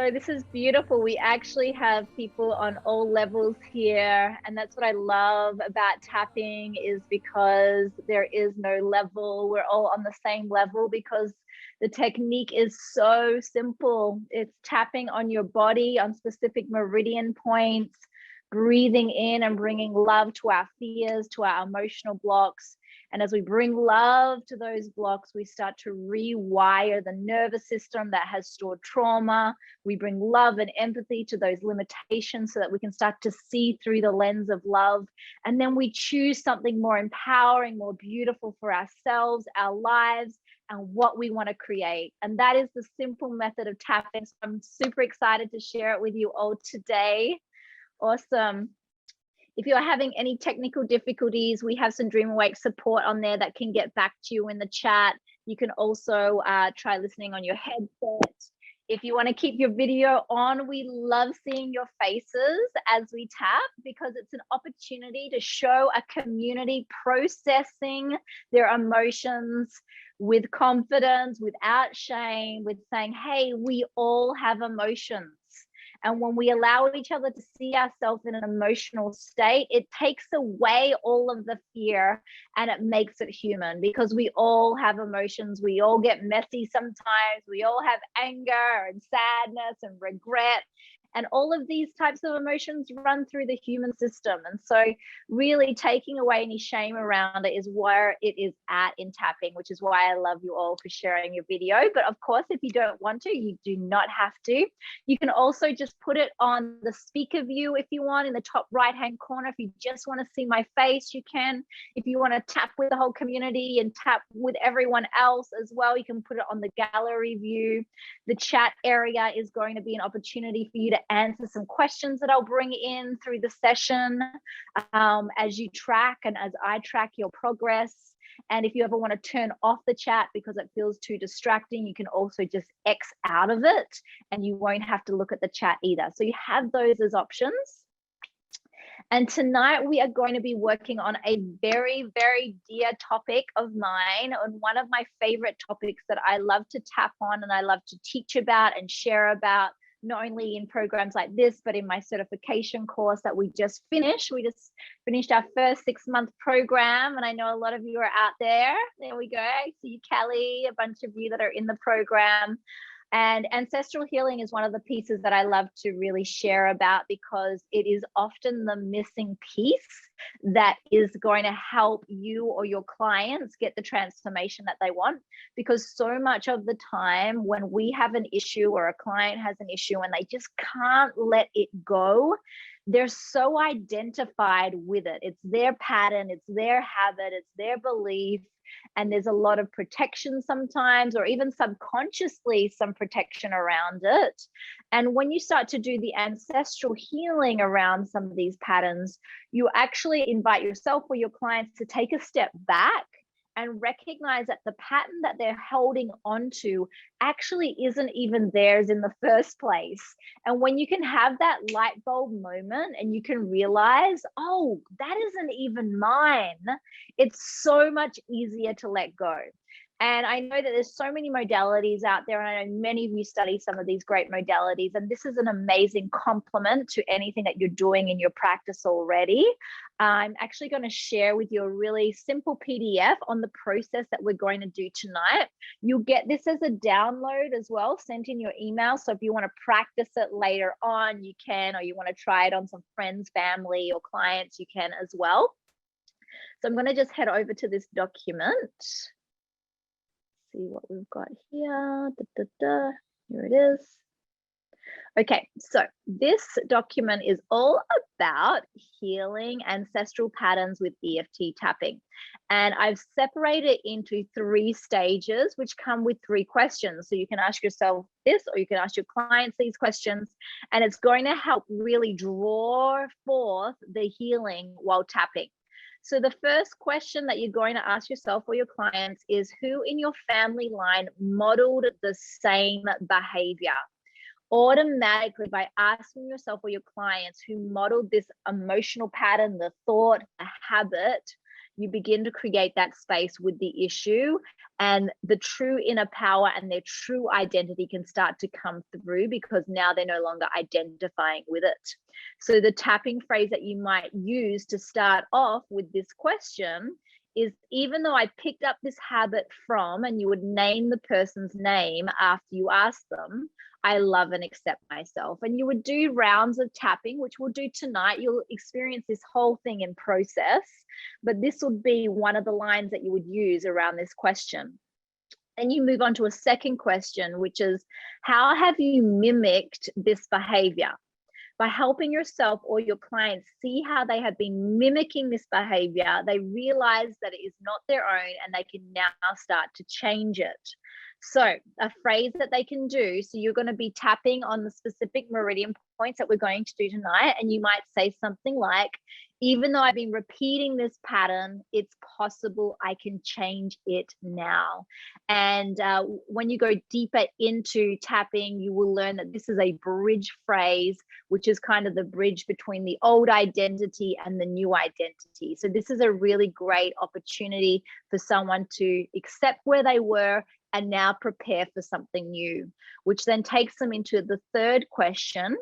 So this is beautiful. We actually have people on all levels here, and that's what I love about tapping, is because there is no level. We're all on the same level because the technique is so simple. It's tapping on your body on specific meridian points, breathing in and bringing love to our fears, to our emotional blocks. And as we bring love to those blocks, we start to rewire the nervous system that has stored trauma. We bring love and empathy to those limitations so that we can start to see through the lens of love. And then we choose something more empowering, more beautiful for ourselves, our lives, and what we want to create. And that is the simple method of tapping. So I'm super excited to share it with you all today. Awesome. If you're having any technical difficulties, we have some Dream Awake support on there that can get back to you in the chat. You can also try listening on your headset. If you want to keep your video on, we love seeing your faces as we tap, because it's an opportunity to show a community processing their emotions with confidence, without shame, with saying, hey, we all have emotions. And when we allow each other to see ourselves in an emotional state, it takes away all of the fear and it makes it human, because we all have emotions. We all get messy sometimes. We all have anger and sadness and regret. And all of these types of emotions run through the human system. And so really taking away any shame around it is where it is at in tapping, which is why I love you all for sharing your video. But of course, if you don't want to, you do not have to. You can also just put it on the speaker view if you want, in the top right-hand corner. If you just want to see my face, you can. If you want to tap with the whole community and tap with everyone else as well, you can put it on the gallery view. The chat area is going to be an opportunity for you to answer some questions that I'll bring in through the session as you track and as I track your progress. And if you ever want to turn off the chat because it feels too distracting, you can also just X out of it and you won't have to look at the chat either. So you have those as options. And tonight we are going to be working on a very, very dear topic of mine, and one of my favorite topics that I love to tap on and I love to teach about and share about, not only in programs like this, but in my certification course that we just finished. We just finished our first 6-month program, and I know a lot of you are out there. There we go. I see you, Kelly, a bunch of you that are in the program. And ancestral healing is one of the pieces that I love to really share about, because it is often the missing piece that is going to help you or your clients get the transformation that they want. Because so much of the time when we have an issue or a client has an issue and they just can't let it go, they're so identified with it. It's their pattern, it's their habit, it's their belief. And there's a lot of protection sometimes, or even subconsciously some protection around it. And when you start to do the ancestral healing around some of these patterns, you actually invite yourself or your clients to take a step back and recognize that the pattern that they're holding onto actually isn't even theirs in the first place. And when you can have that light bulb moment and you can realize, oh, that isn't even mine, it's so much easier to let go. And I know that there's so many modalities out there, and I know many of you study some of these great modalities, and this is an amazing complement to anything that you're doing in your practice already. I'm actually going to share with you a really simple PDF on the process that we're going to do tonight. You'll get this as a download as well, sent in your email. So if you want to practice it later on, you can, or you want to try it on some friends, family, or clients, you can as well. So I'm going to just head over to this document. See what we've got here. Here it is. Okay, so this document is all about healing ancestral patterns with EFT tapping. And I've separated into 3 stages, which come with 3 questions. So you can ask yourself this, or you can ask your clients these questions, and it's going to help really draw forth the healing while tapping. So the first question that you're going to ask yourself or your clients is, who in your family line modeled the same behavior? Automatically, by asking yourself or your clients who modeled this emotional pattern, the thought, the habit, you begin to create that space with the issue, and the true inner power and their true identity can start to come through, because now they're no longer identifying with it. So the tapping phrase that you might use to start off with this question is, even though I picked up this habit from, and you would name the person's name after you ask them, I love and accept myself. And you would do rounds of tapping, which we'll do tonight. You'll experience this whole thing in process, but this would be one of the lines that you would use around this question. And you move on to a second question, which is, how have you mimicked this behavior? By helping yourself or your clients see how they have been mimicking this behavior, they realize that it is not their own, and they can now start to change it. So a phrase that they can do, so you're going to be tapping on the specific meridian points that we're going to do tonight, and you might say something like, even though I've been repeating this pattern, it's possible I can change it now. And when you go deeper into tapping, you will learn that this is a bridge phrase, which is kind of the bridge between the old identity and the new identity. So this is a really great opportunity for someone to accept where they were and now prepare for something new, which then takes them into the third question,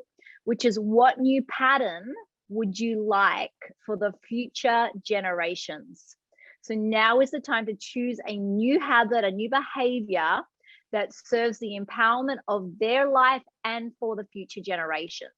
which is, what new pattern would you like for the future generations? So now is the time to choose a new habit, a new behavior that serves the empowerment of their life and for the future generations.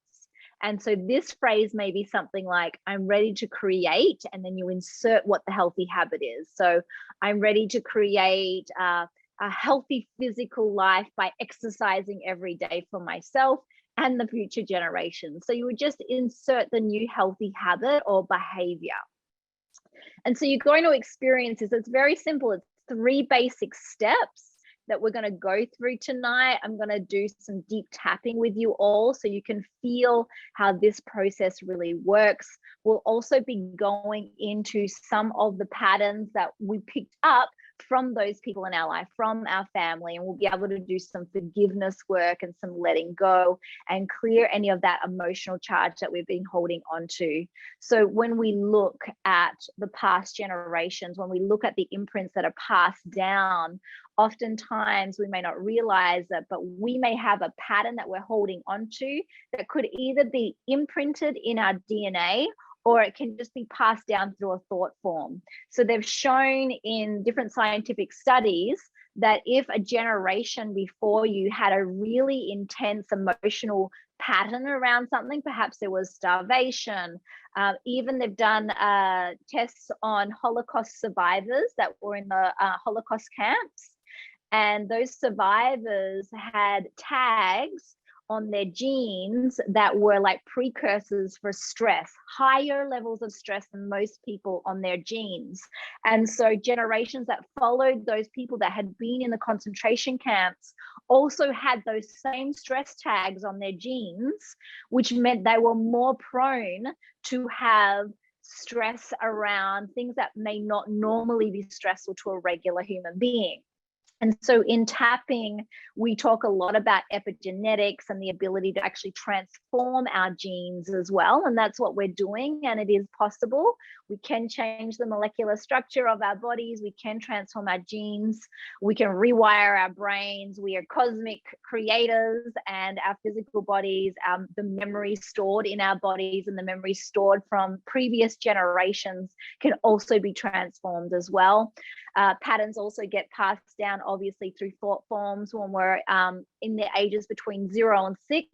And so this phrase may be something like, I'm ready to create, and then you insert what the healthy habit is. So I'm ready to create a healthy physical life by exercising every day for myself and the future generations. So you would just insert the new healthy habit or behavior. And so you're going to experience this. It's very simple. It's 3 basic steps that we're going to go through tonight. I'm going to do some deep tapping with you all so you can feel how this process really works. We'll also be going into some of the patterns that we picked up from those people in our life, from our family, and we'll be able to do some forgiveness work and some letting go and clear any of that emotional charge that we've been holding on to. So when we look at the past generations, when we look at the imprints that are passed down, oftentimes we may not realize that, but we may have a pattern that we're holding on to that could either be imprinted in our DNA, or it can just be passed down through a thought form. So they've shown in different scientific studies that if a generation before you had a really intense emotional pattern around something, perhaps there was starvation, even they've done tests on Holocaust survivors that were in the Holocaust camps, and those survivors had tags on their genes that were like precursors for stress, higher levels of stress than most people on their genes. And so generations that followed those people that had been in the concentration camps also had those same stress tags on their genes, which meant they were more prone to have stress around things that may not normally be stressful to a regular human being. And so in tapping, we talk a lot about epigenetics and the ability to actually transform our genes as well. And that's what we're doing. And it is possible. We can change the molecular structure of our bodies. We can transform our genes. We can rewire our brains. We are cosmic creators, and our physical bodies, the memory stored in our bodies and the memory stored from previous generations can also be transformed as well. Patterns also get passed down, obviously, through thought forms. When we're in the ages between 0 and 6,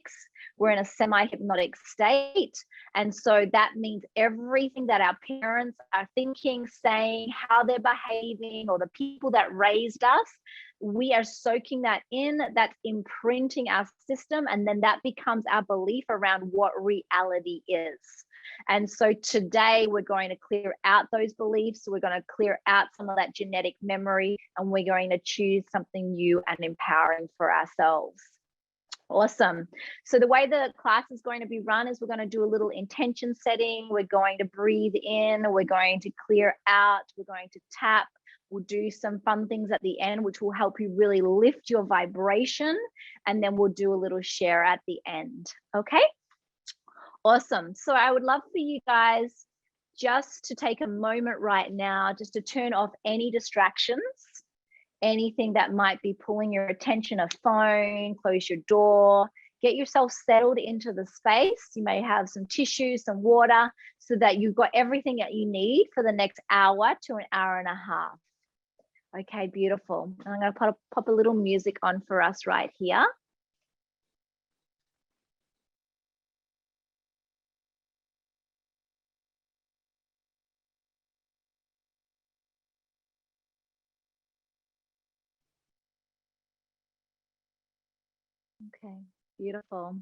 we're in a semi-hypnotic state. And so that means everything that our parents are thinking, saying, how they're behaving, or the people that raised us, we are soaking that in, that's imprinting our system, and then that becomes our belief around what reality is. And so today we're going to clear out those beliefs. We're going to clear out some of that genetic memory, and we're going to choose something new and empowering for ourselves. Awesome. So the way the class is going to be run is we're going to do a little intention setting. We're going to breathe in. We're going to clear out. We're going to tap. We'll do some fun things at the end, which will help you really lift your vibration. And then we'll do a little share at the end. Okay? Awesome. So I would love for you guys just to take a moment right now, just to turn off any distractions, anything that might be pulling your attention, a phone, close your door, get yourself settled into the space. You may have some tissue, some water, so that you've got everything that you need for the next hour to an hour and a half. Okay, beautiful. I'm going to pop a little music on for us right here. Okay, beautiful.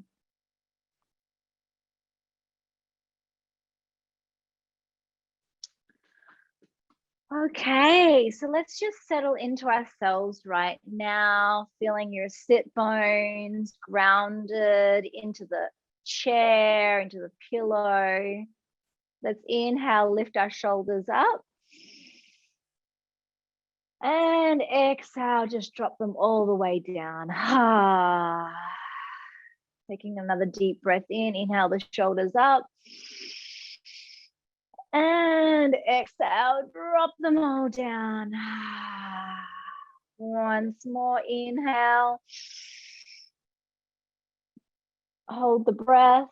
Okay, so let's just settle into ourselves right now, feeling your sit bones grounded into the chair, into the pillow. Let's inhale, lift our shoulders up. And exhale, just drop them all the way down. Taking another deep breath in, inhale the shoulders up. And exhale, drop them all down. Once more, inhale. Hold the breath.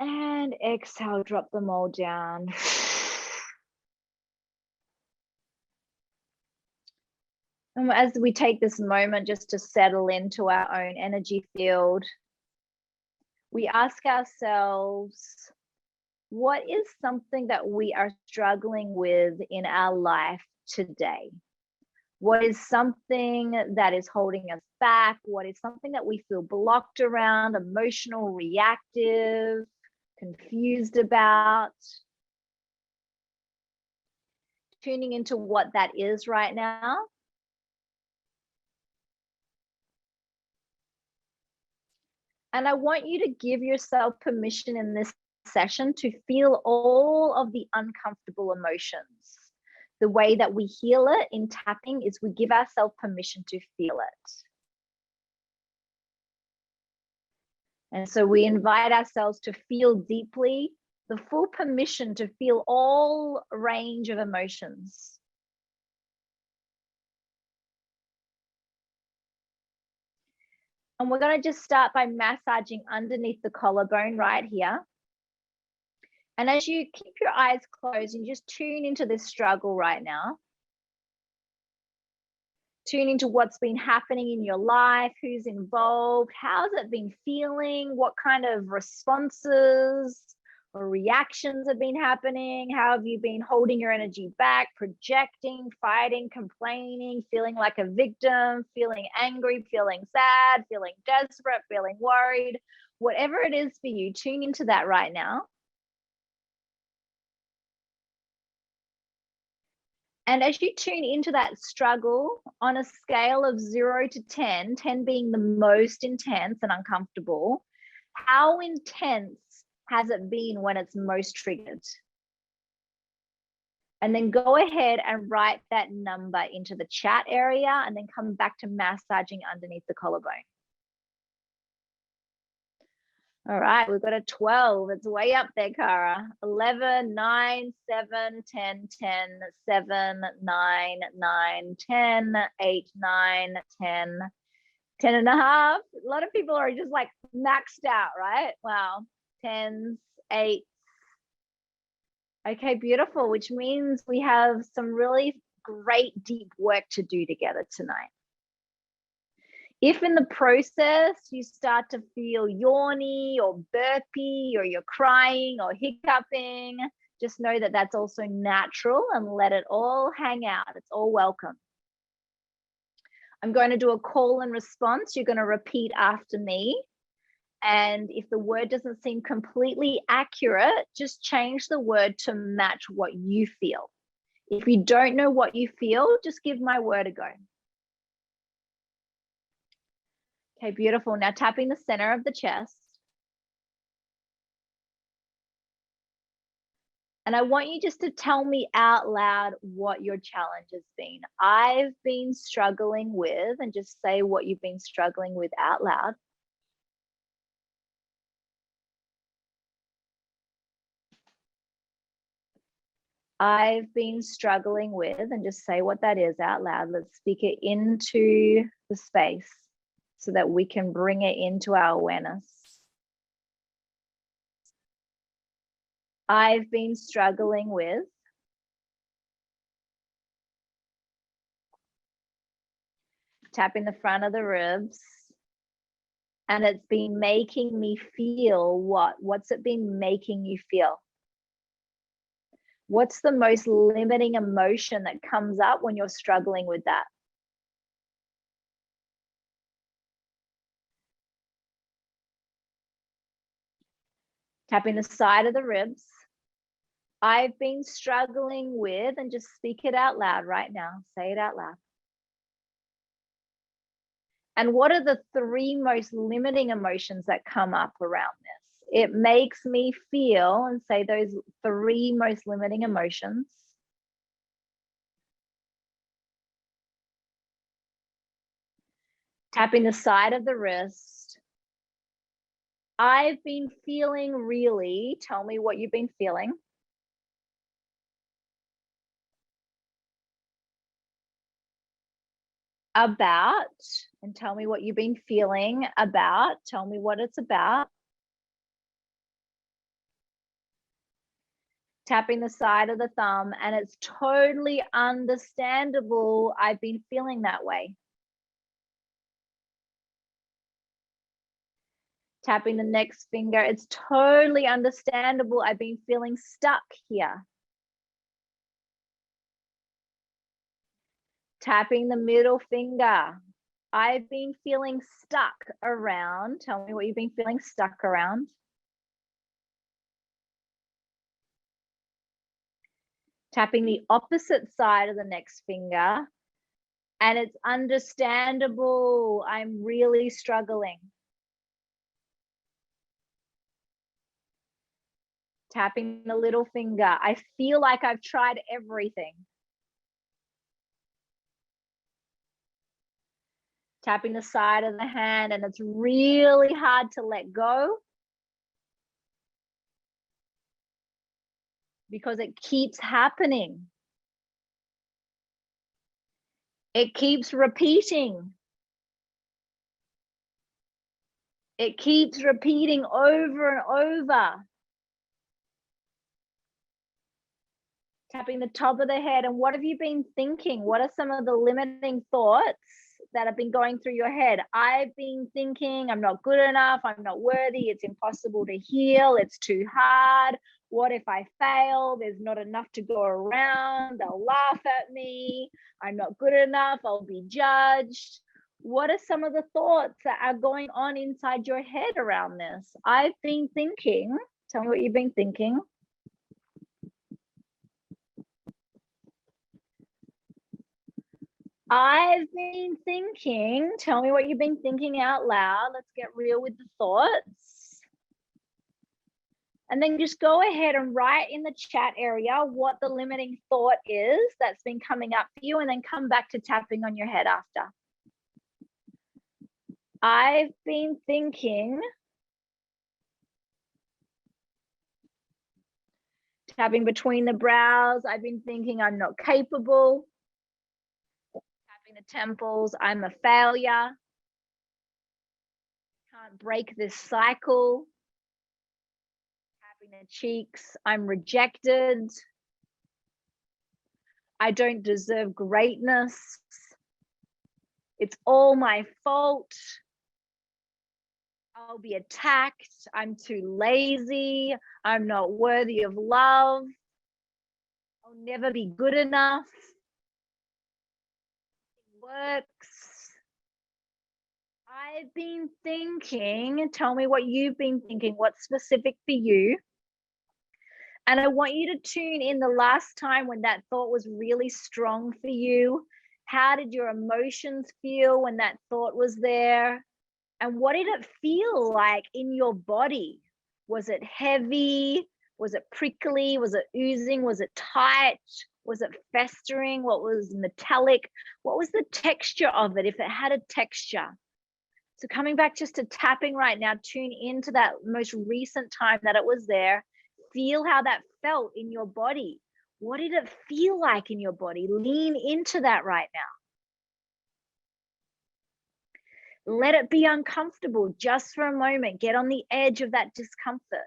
And exhale, drop them all down. And as we take this moment just to settle into our own energy field, we ask ourselves, what is something that we are struggling with in our life today? What is something that is holding us back? What is something that we feel blocked around, emotional, reactive, confused about? Tuning into what that is right now. And I want you to give yourself permission in this session to feel all of the uncomfortable emotions. The way that we heal it in tapping is we give ourselves permission to feel it. And so we invite ourselves to feel deeply, the full permission to feel all range of emotions. And we're going to just start by massaging underneath the collarbone right here. And as you keep your eyes closed and just tune into this struggle right now, tune into what's been happening in your life, who's involved, how's it been feeling, what kind of responses or reactions have been happening, how have you been holding your energy back, projecting, fighting, complaining, feeling like a victim, feeling angry, feeling sad, feeling desperate, feeling worried, whatever it is for you, tune into that right now. And as you tune into that struggle on a scale of 0 to 10, 10 being the most intense and uncomfortable, how intense has it been when it's most triggered? And then go ahead and write that number into the chat area and then come back to massaging underneath the collarbone. All right, we've got a 12. It's way up there, Cara. 11, 9, 7, 10, 10, 7, 9, 9, 10, 8, 9, 10, 10 and a half. A lot of people are just like maxed out, right? Wow. 10s, 8s. Okay, beautiful, which means we have some really great deep work to do together tonight. If in the process you start to feel yawny or burpy or you're crying or hiccuping, just know that that's also natural and let it all hang out. It's all welcome. I'm going to do a call and response. You're going to repeat after me. And if the word doesn't seem completely accurate, just change the word to match what you feel. If you don't know what you feel, just give my word a go. Okay, beautiful. Now tapping the center of the chest. And I want you just to tell me out loud what your challenge has been. I've been struggling with, and just say what you've been struggling with out loud. I've been struggling with, and just say what that is out loud. Let's speak it into the space so that we can bring it into our awareness. I've been struggling with. Tapping the front of the ribs. And it's been making me feel what? What's it been making you feel? What's the most limiting emotion that comes up when you're struggling with that? Tapping the side of the ribs. I've been struggling with, and just speak it out loud right now. Say it out loud. And what are the 3 most limiting emotions that come up around this? It makes me feel, and say those 3 most limiting emotions. Tapping the side of the wrist. I've been feeling really. Tell me what you've been feeling. About, and tell me what you've been feeling about. Tell me what it's about. Tapping the side of the thumb, and it's totally understandable. I've been feeling that way. Tapping the next finger. It's totally understandable. I've been feeling stuck here. Tapping the middle finger. I've been feeling stuck around. Tell me what you've been feeling stuck around. Tapping the opposite side of the next finger. And it's understandable. I'm really struggling. Tapping the little finger. I feel like I've tried everything. Tapping the side of the hand, and it's really hard to let go because it keeps happening. It keeps repeating. It keeps repeating over and over. Tapping the top of the head. And what have you been thinking? What are some of the limiting thoughts that have been going through your head? I've been thinking, I'm not good enough. I'm not worthy. It's impossible to heal. It's too hard. What if I fail? There's not enough to go around. They'll laugh at me. I'm not good enough. I'll be judged. What are some of the thoughts that are going on inside your head around this? I've been thinking. Tell me what you've been thinking. I've been thinking. Tell me what you've been thinking out loud. Let's get real with the thoughts. And then just go ahead and write in the chat area what the limiting thought is that's been coming up for you, and then come back to tapping on your head after. I've been thinking. Tapping between the brows. I've been thinking I'm not capable. Tapping the temples. I'm a failure. Can't break this cycle. Tapping the cheeks. I'm rejected. I don't deserve greatness. It's all my fault. I'll be attacked. I'm too lazy. I'm not worthy of love. I'll never be good enough. It works. I've been thinking. Tell me what you've been thinking. What's specific for you? And I want you to tune in the last time when that thought was really strong for you. How did your emotions feel when that thought was there? And what did it feel like in your body? Was it heavy? Was it prickly? Was it oozing? Was it tight? Was it festering? What was metallic? What was the texture of it, if it had a texture? So coming back just to tapping right now, tune into that most recent time that it was there. Feel how that felt in your body. What did it feel like in your body? Lean into that right now. Let it be uncomfortable just for a moment. Get on the edge of that discomfort.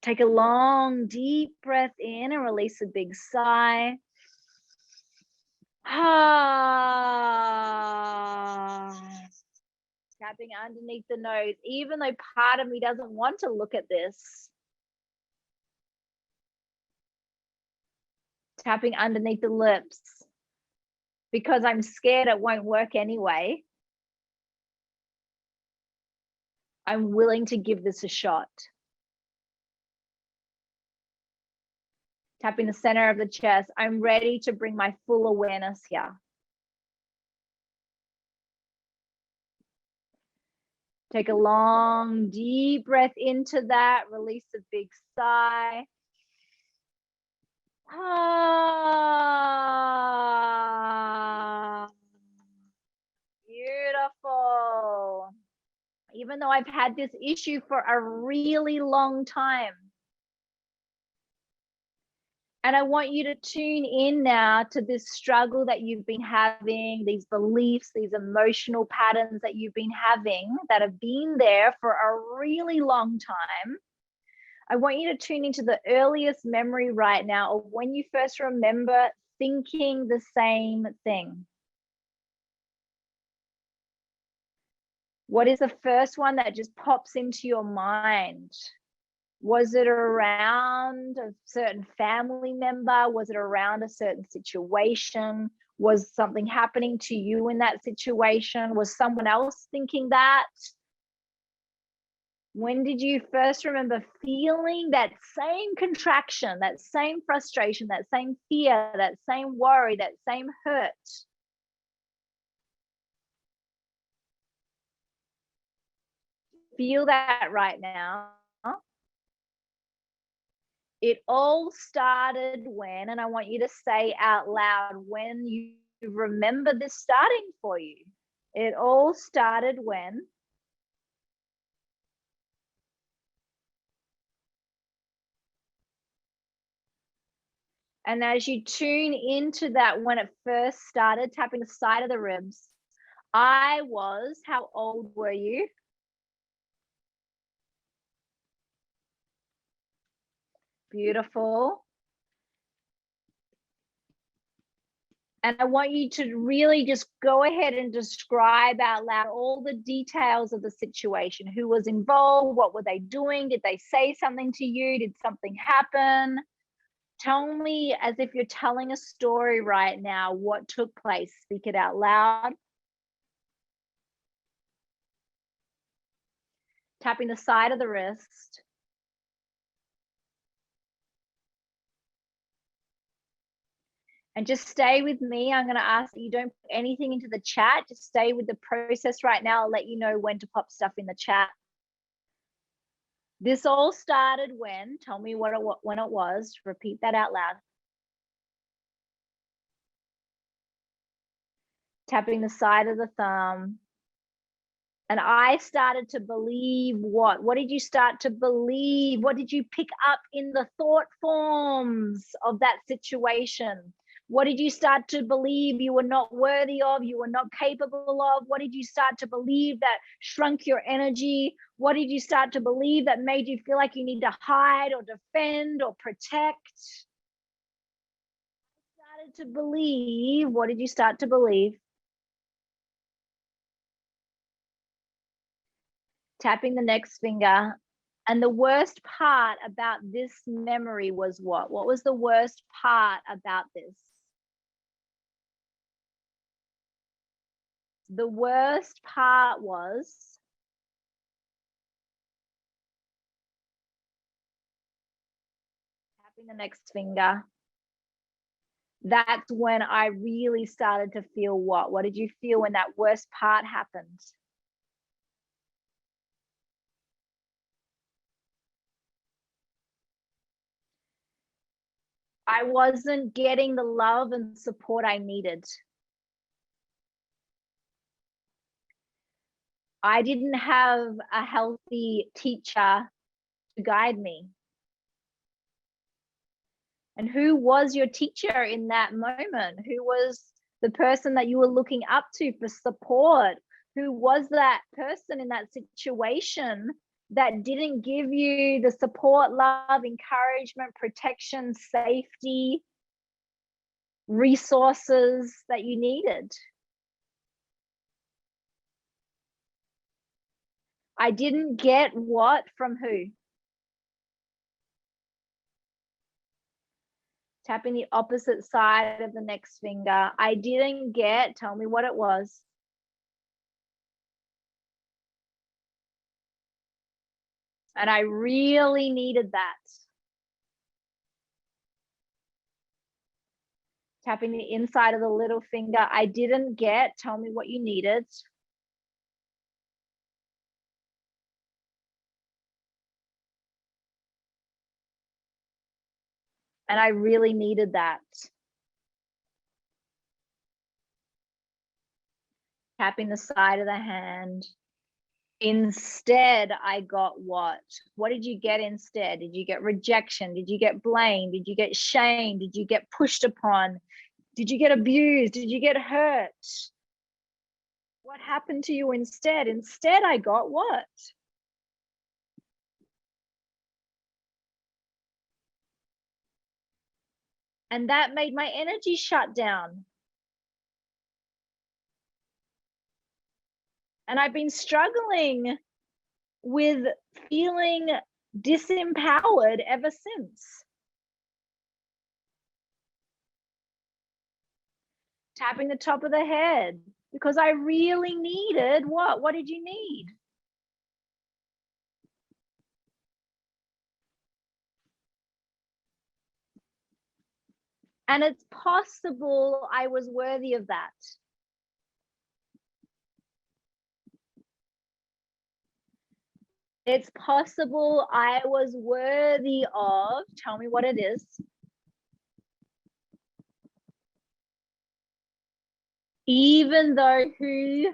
Take a long, deep breath in and release a big sigh. Tapping underneath the nose, even though part of me doesn't want to look at this. Tapping underneath the lips because I'm scared it won't work anyway. I'm willing to give this a shot. Tapping the center of the chest. I'm ready to bring my full awareness here. Take a long, deep breath into that. Release a big sigh. Beautiful. Even though I've had this issue for a really long time. And I want you to tune in now to this struggle that you've been having, these beliefs, these emotional patterns that you've been having that have been there for a really long time. I want you to tune into the earliest memory right now of when you first remember thinking the same thing. What is the first one that just pops into your mind? Was it around a certain family member? Was it around a certain situation? Was something happening to you in that situation? Was someone else thinking that? When did you first remember feeling that same contraction, that same frustration, that same fear, that same worry, that same hurt? Feel that right now. It all started when, and I want you to say out loud when you remember this starting for you. It all started when. And as you tune into that, when it first started, tapping the side of the ribs, I was, how old were you? Beautiful. And I want you to really just go ahead and describe out loud all the details of the situation. Who was involved? What were they doing? Did they say something to you? Did something happen? Tell me as if you're telling a story right now what took place. Speak it out loud. Tapping the side of the wrist. And just stay with me. I'm going to ask that you don't put anything into the chat. Just stay with the process right now. I'll let you know when to pop stuff in the chat. This all started when? Tell me when it was. Repeat that out loud. Tapping the side of the thumb. And I started to believe what? What did you start to believe? What did you pick up in the thought forms of that situation? What did you start to believe you were not worthy of, you were not capable of? What did you start to believe that shrunk your energy? What did you start to believe that made you feel like you need to hide or defend or protect? Started to believe, what did you start to believe? Tapping the next finger. And the worst part about this memory was what? What was the worst part about this? The worst part was tapping the next finger. That's when I really started to feel what? What did you feel when that worst part happened? I wasn't getting the love and support I needed. I didn't have a healthy teacher guide me? And who was your teacher in that moment? Who was the person that you were looking up to for support? Who was that person in that situation that didn't give you the support, love, encouragement, protection, safety, resources that you needed? I didn't get what from who? Tapping the opposite side of the next finger. I didn't get, tell me what it was. And I really needed that. Tapping the inside of the little finger. I didn't get, tell me what you needed. And I really needed that. Tapping the side of the hand. Instead, I got what? What did you get instead? Did you get rejection? Did you get blame? Did you get shame? Did you get pushed upon? Did you get abused? Did you get hurt? What happened to you instead? Instead, I got what? And that made my energy shut down. And I've been struggling with feeling disempowered ever since. Tapping the top of the head because I really needed what? What did you need? And it's possible I was worthy of that. It's possible I was worthy of, tell me what it is. Even though who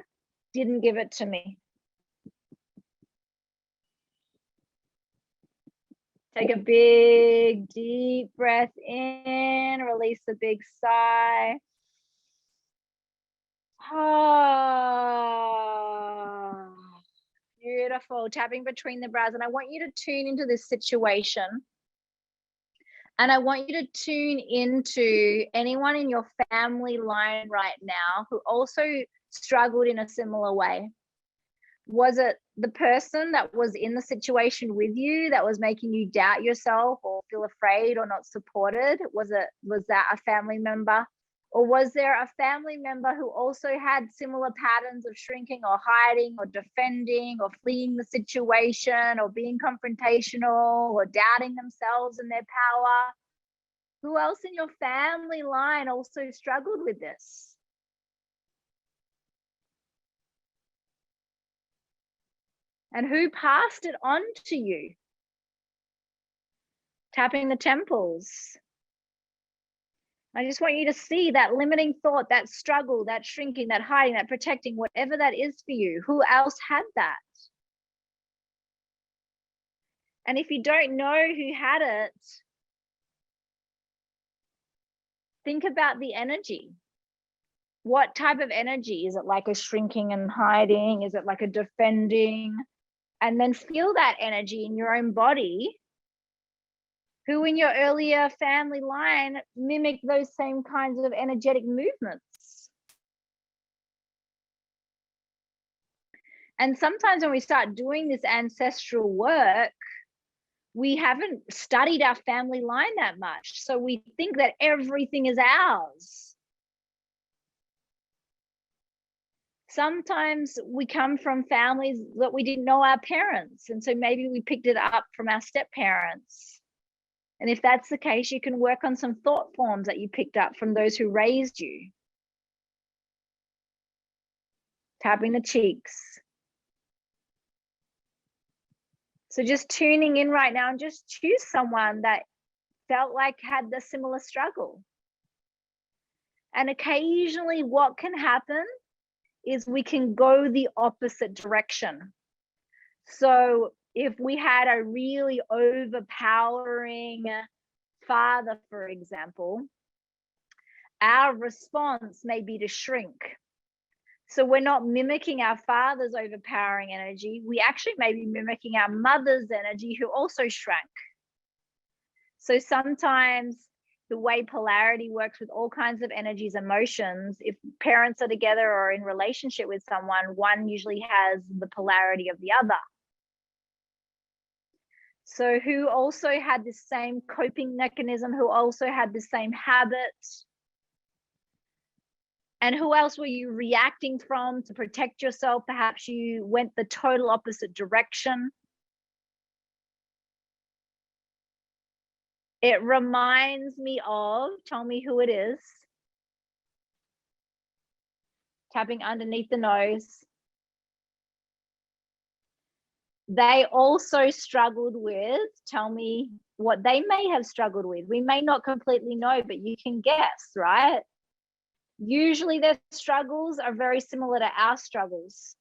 didn't give it to me. Take a big, deep breath in, release a big sigh. Ah, beautiful. Tapping between the brows. And I want you to tune into this situation. And I want you to tune into anyone in your family line right now who also struggled in a similar way. Was it the person that was in the situation with you that was making you doubt yourself or feel afraid or not supported? Was that a family member? Or was there a family member who also had similar patterns of shrinking or hiding or defending or fleeing the situation or being confrontational or doubting themselves and their power? Who else in your family line also struggled with this? And who passed it on to you? Tapping the temples. I just want you to see that limiting thought, that struggle, that shrinking, that hiding, that protecting, whatever that is for you. Who else had that? And if you don't know who had it, think about the energy. What type of energy? Is it like a shrinking and hiding? Is it like a defending? And then feel that energy in your own body. Who in your earlier family line mimic those same kinds of energetic movements? And sometimes when we start doing this ancestral work, we haven't studied our family line that much. So we think that everything is ours. Sometimes we come from families that we didn't know our parents. And so maybe we picked it up from our step parents. And if that's the case, you can work on some thought forms that you picked up from those who raised you. Tapping the cheeks. So just tuning in right now and just choose someone that felt like had the similar struggle. And occasionally what can happen is we can go the opposite direction. So If we had a really overpowering father, for example, our response may be to shrink. So we're not mimicking our father's overpowering energy. We actually may be mimicking our mother's energy, who also shrank. So sometimes the way polarity works with all kinds of energies, emotions, if parents are together or in relationship with someone, one usually has the polarity of the other. So who also had the same coping mechanism, who also had the same habits, and who else were you reacting from to protect yourself? Perhaps you went the total opposite direction. It reminds me of, tell me who it is. Tapping underneath the nose. They also struggled with, tell me what they may have struggled with. We may not completely know, but you can guess, right? Usually their struggles are very similar to our struggles.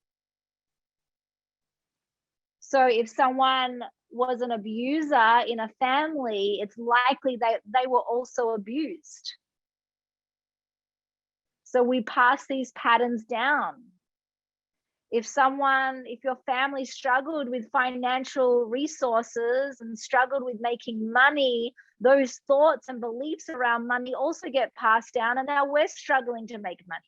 So if someone was an abuser in a family, it's likely that they were also abused. So we pass these patterns down. If your family struggled with financial resources and struggled with making money, those thoughts and beliefs around money also get passed down, and now we're struggling to make money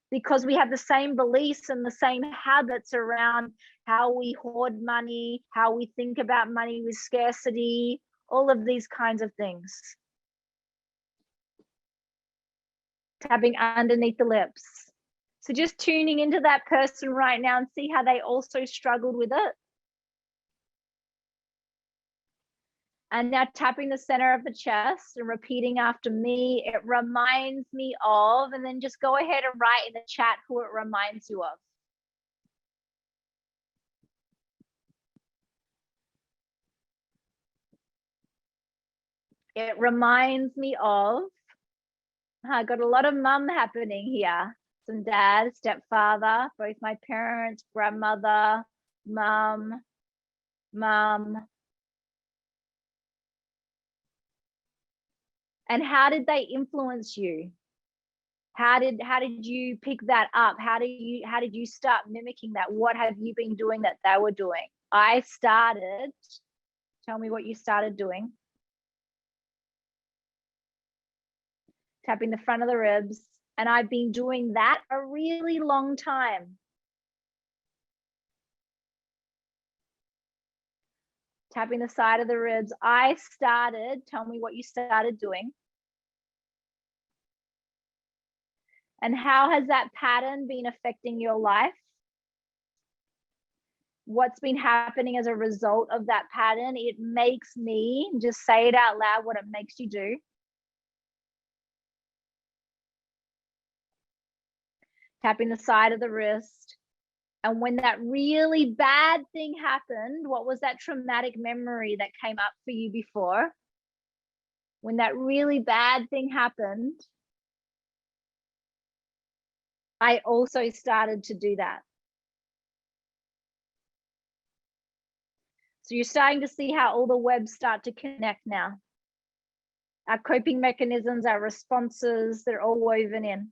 because we have the same beliefs and the same habits around how we hoard money, how we think about money with scarcity, all of these kinds of things. Tapping underneath the lips. So just tuning into that person right now and see how they also struggled with it. And now tapping the center of the chest and repeating after me. It reminds me of, and then just go ahead and write in the chat who it reminds you of. It reminds me of, I got a lot of mum happening here. Some dad, stepfather, both my parents, grandmother, mum. And how did they influence you? How did you pick that up? How did you start mimicking that? What have you been doing that they were doing? I started, tell me what you started doing. Tapping the front of the ribs. And I've been doing that a really long time. Tapping the side of the ribs. I started, tell me what you started doing. And how has that pattern been affecting your life? What's been happening as a result of that pattern? It makes me, just say it out loud, what it makes you do. Tapping the side of the wrist. And when that really bad thing happened, what was that traumatic memory that came up for you before? When that really bad thing happened, I also started to do that. So you're starting to see how all the webs start to connect now. Our coping mechanisms, our responses, they're all woven in.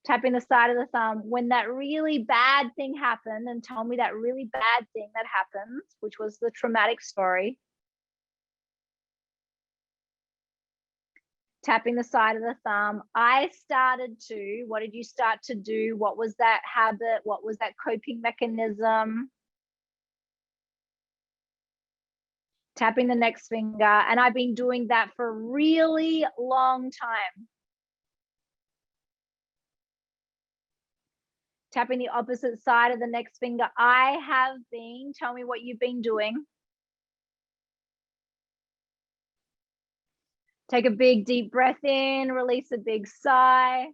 Tapping the side of the thumb. When that really bad thing happened, and tell me that really bad thing that happened, which was the traumatic story. Tapping the side of the thumb. I started to, what did you start to do? What was that habit? What was that coping mechanism? Tapping the next finger. And I've been doing that for a really long time. Tapping the opposite side of the next finger. I have been, tell me what you've been doing. Take a big deep breath in, release a big sigh.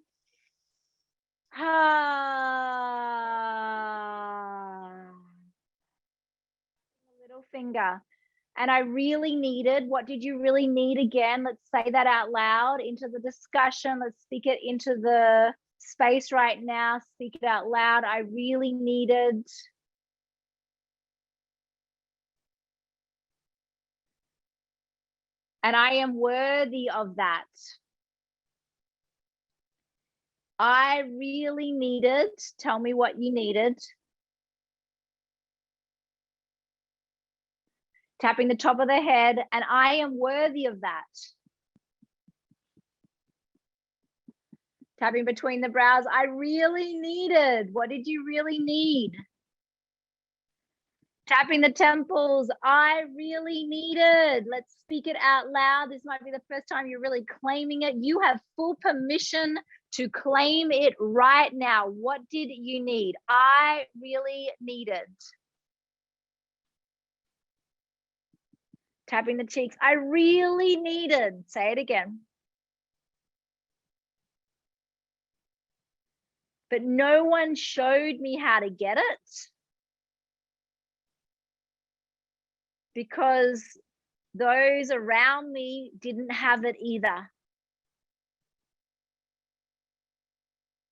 Little finger. And I really needed, what did you really need again? Let's say that out loud into the discussion. Let's speak it into the space right now. Speak it out loud. I really needed. And I am worthy of that. I really needed, tell me what you needed. Tapping the top of the head, and I am worthy of that. Tapping between the brows, I really needed. What did you really need? Tapping the temples, I really needed. Let's speak it out loud. This might be the first time you're really claiming it. You have full permission to claim it right now. What did you need? I really needed. Tapping the cheeks, I really needed. Say it again. But no one showed me how to get it, because those around me didn't have it either.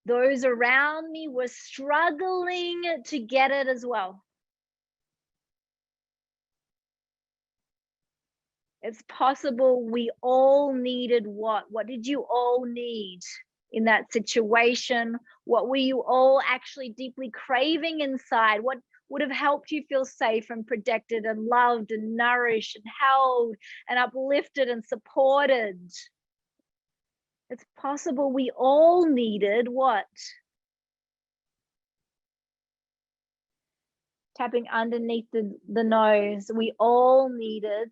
Those around me were struggling to get it as well. It's possible we all needed what? What did you all need in that situation? What were you all actually deeply craving inside? What would have helped you feel safe and protected and loved and nourished and held and uplifted and supported? It's possible we all needed what? Tapping underneath the nose. We all needed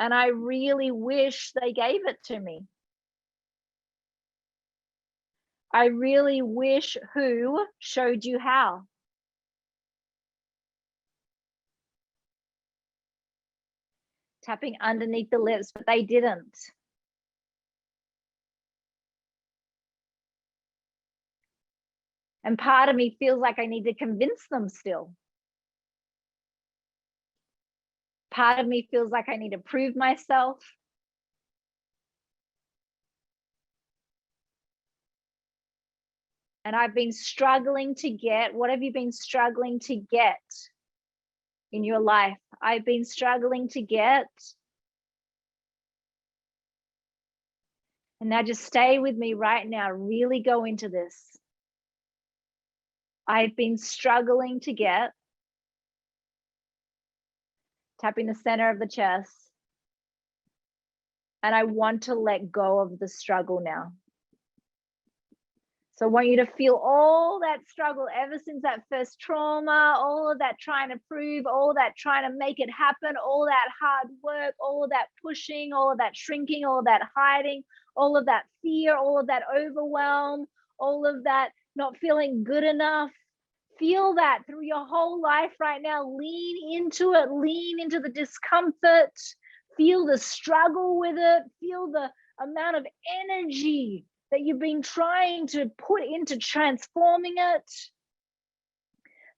and I really wish they gave it to me. I really wish who showed you how. Tapping underneath the lips, but they didn't. And part of me feels like I need to convince them still. Part of me feels like I need to prove myself. And I've been struggling to get, what have you been struggling to get in your life? I've been struggling to get. And now just stay with me right now. Really go into this. I've been struggling to get. Tapping the center of the chest. And I want to let go of the struggle now. So I want you to feel all that struggle ever since that first trauma, all of that trying to prove, all of that trying to make it happen, all that hard work, all of that pushing, all of that shrinking, all of that hiding, all of that fear, all of that overwhelm, all of that not feeling good enough. Feel that through your whole life right now. Lean into it, lean into the discomfort, feel the struggle with it, feel the amount of energy that you've been trying to put into transforming it.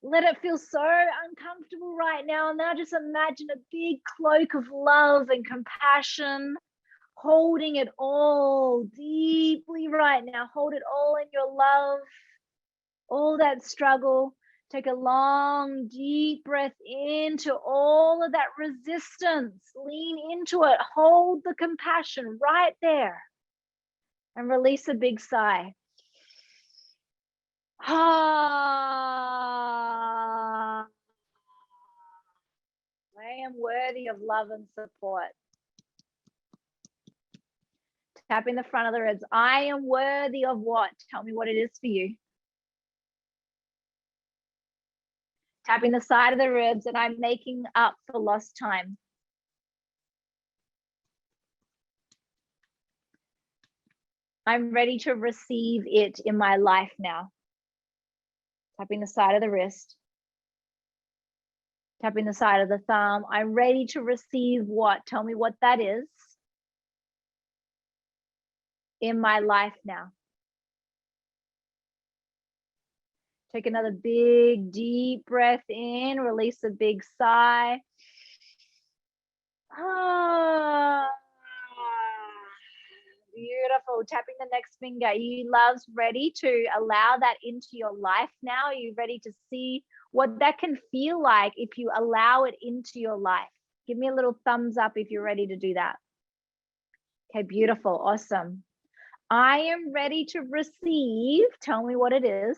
Let it feel so uncomfortable right now. And now just imagine a big cloak of love and compassion, holding it all deeply right now. Hold it all in your love, all that struggle. Take a long, deep breath into all of that resistance. Lean into it. Hold the compassion right there. And release a big sigh. Ah, I am worthy of love and support. Tapping the front of the ribs. I am worthy of what? Tell me what it is for you. Tapping the side of the ribs, and I'm making up for lost time. I'm ready to receive it in my life now. Tapping the side of the wrist. Tapping the side of the thumb. I'm ready to receive what? Tell me what that is in my life now. Take another big, deep breath in. Release a big sigh. Ah. Beautiful. Tapping the next finger. Are you loves ready to allow that into your life now? Are you ready to see what that can feel like if you allow it into your life? Give me a little thumbs up if you're ready to do that. Okay, beautiful. Awesome. I am ready to receive. Tell me what it is.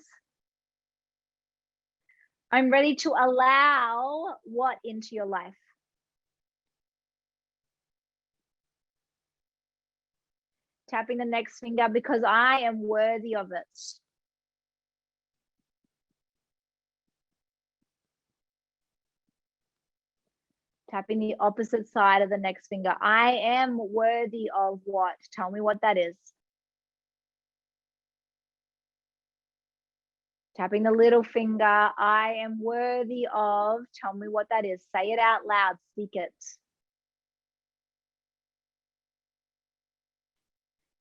I'm ready to allow what into your life? Tapping the next finger because I am worthy of it. Tapping the opposite side of the next finger. I am worthy of what? Tell me what that is. Tapping the little finger. I am worthy of. Tell me what that is. Say it out loud. Speak it.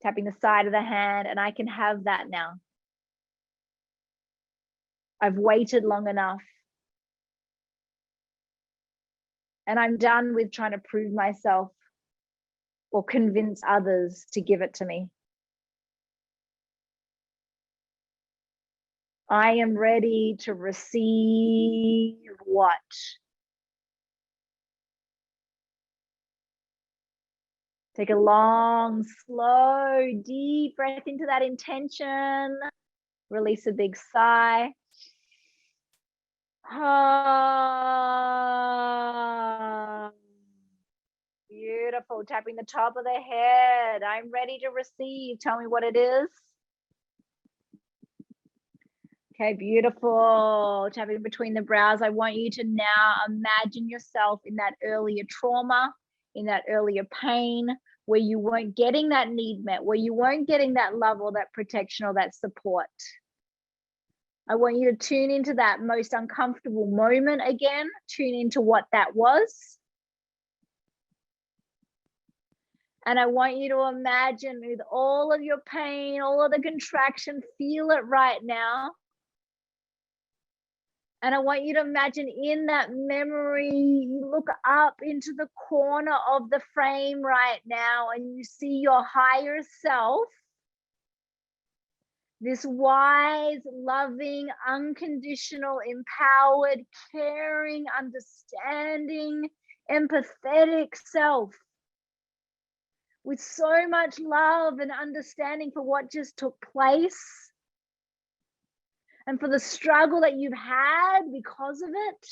Tapping the side of the hand, and I can have that now. I've waited long enough. And I'm done with trying to prove myself or convince others to give it to me. I am ready to receive what? Take a long, slow, deep breath into that intention. Release a big sigh. Beautiful. Tapping the top of the head. I'm ready to receive. Tell me what it is. Okay, beautiful. Tapping between the brows. I want you to now imagine yourself in that earlier trauma, in that earlier pain, where you weren't getting that need met, where you weren't getting that love or that protection or that support. I want you to tune into that most uncomfortable moment again. Tune into what that was. And I want you to imagine with all of your pain, all of the contraction, feel it right now. And I want you to imagine in that memory, you look up into the corner of the frame right now and you see your higher self. This wise, loving, unconditional, empowered, caring, understanding, empathetic self with so much love and understanding for what just took place and for the struggle that you've had because of it.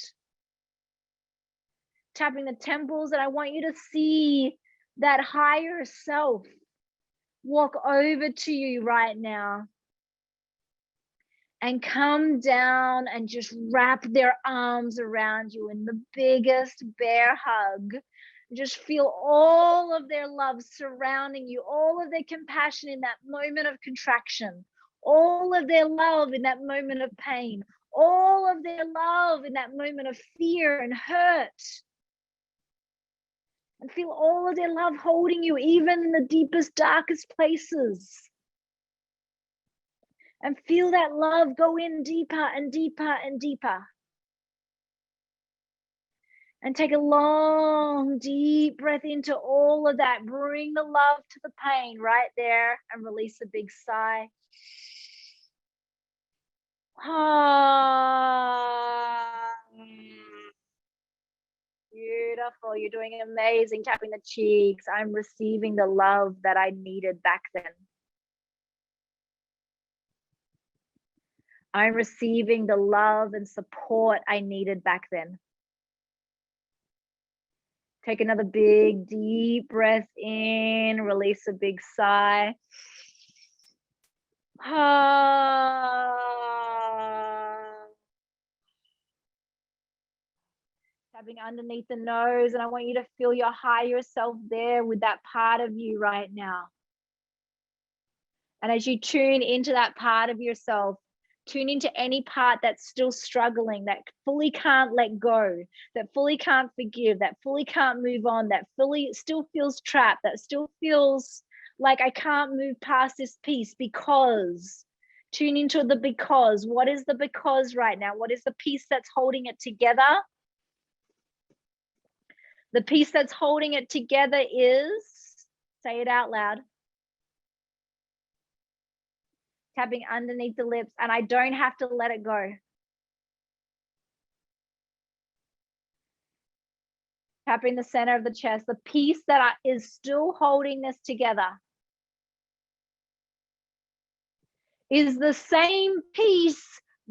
Tapping the temples, and I want you to see that higher self walk over to you right now and come down and just wrap their arms around you in the biggest bear hug. Just feel all of their love surrounding you, all of their compassion in that moment of contraction, all of their love in that moment of pain, all of their love in that moment of fear and hurt. And feel all of their love holding you, even in the deepest, darkest places. And feel that love go in deeper and deeper and deeper. And take a long, deep breath into all of that. Bring the love to the pain right there and release a big sigh. Beautiful. You're doing amazing. Tapping the cheeks. I'm receiving the love that I needed back then. I'm receiving the love and support I needed back then. Take another big, deep breath in, release a big sigh. Tapping underneath the nose, and I want you to feel your higher self there with that part of you right now. And as you tune into that part of yourself, tune into any part that's still struggling, that fully can't let go, that fully can't forgive, that fully can't move on, that fully still feels trapped, that still feels like I can't move past this piece because. Tune into the because. What is the because right now? What is the piece that's holding it together? The piece that's holding it together is, say it out loud, Tapping underneath the lips, and I don't have to let it go. Tapping the center of the chest, the piece that is still holding this together is the same piece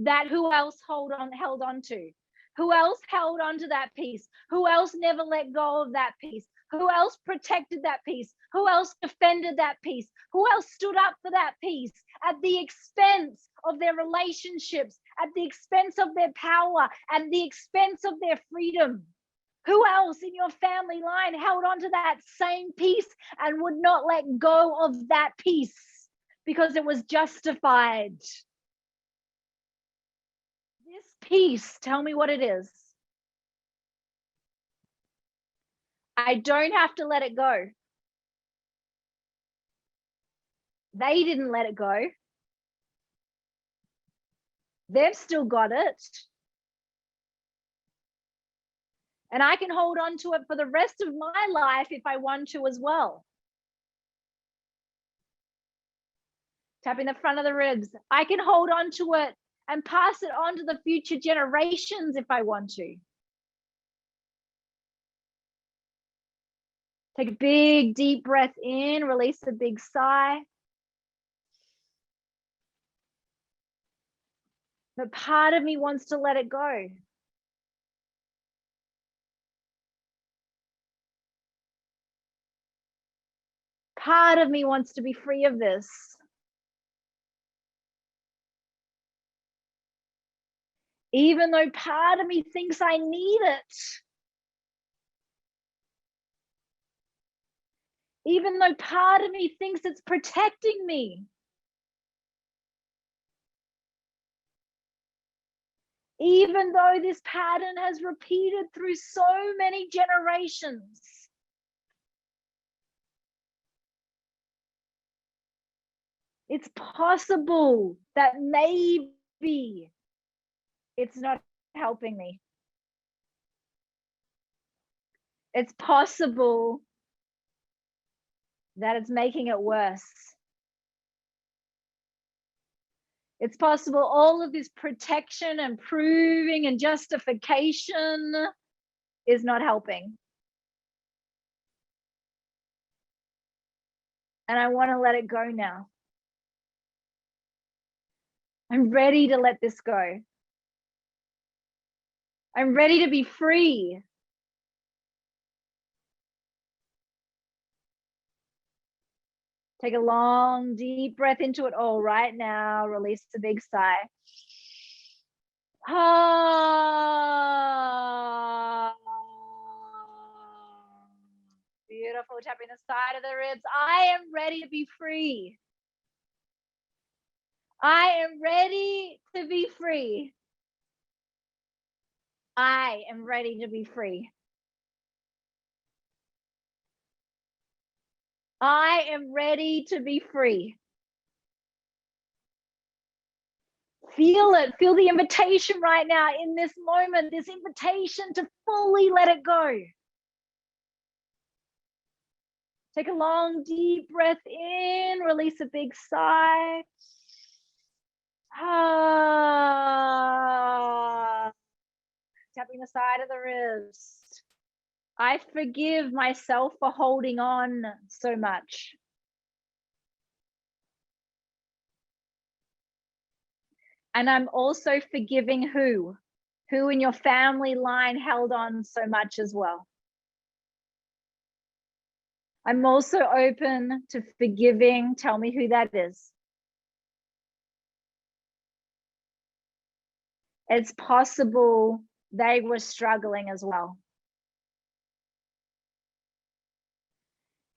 that who else held on to? Who else held on to that piece? Who else never let go of that piece? Who else protected that piece? Who else defended that piece? Who else stood up for that piece at the expense of their relationships, at the expense of their power, at the expense of their freedom? Who else in your family line held on to that same piece and would not let go of that piece because it was justified? This piece, tell me what it is. I don't have to let it go. They didn't let it go. They've still got it. And I can hold on to it for the rest of my life if I want to as well. Tapping the front of the ribs. I can hold on to it and pass it on to the future generations if I want to. Take a big, deep breath in, release a big sigh. But part of me wants to let it go. Part of me wants to be free of this. Even though part of me thinks I need it. Even though part of me thinks it's protecting me. Even though this pattern has repeated through so many generations. It's possible that maybe it's not helping me. It's possible that it's making it worse. It's possible all of this protection and proving and justification is not helping. And I want to let it go now. I'm ready to let this go. I'm ready to be free. Take a long, deep breath into it all right now. Release a big sigh. Ah. Beautiful. Tapping the side of the ribs. I am ready to be free. I am ready to be free. I am ready to be free. I am ready to be free. Feel it. Feel the invitation right now in this moment, this invitation to fully let it go. Take a long, deep breath in, release a big sigh. Ah. Tapping the side of the wrist. I forgive myself for holding on so much. And I'm also forgiving who in your family line held on so much as well. I'm also open to forgiving. Tell me who that is. It's possible they were struggling as well.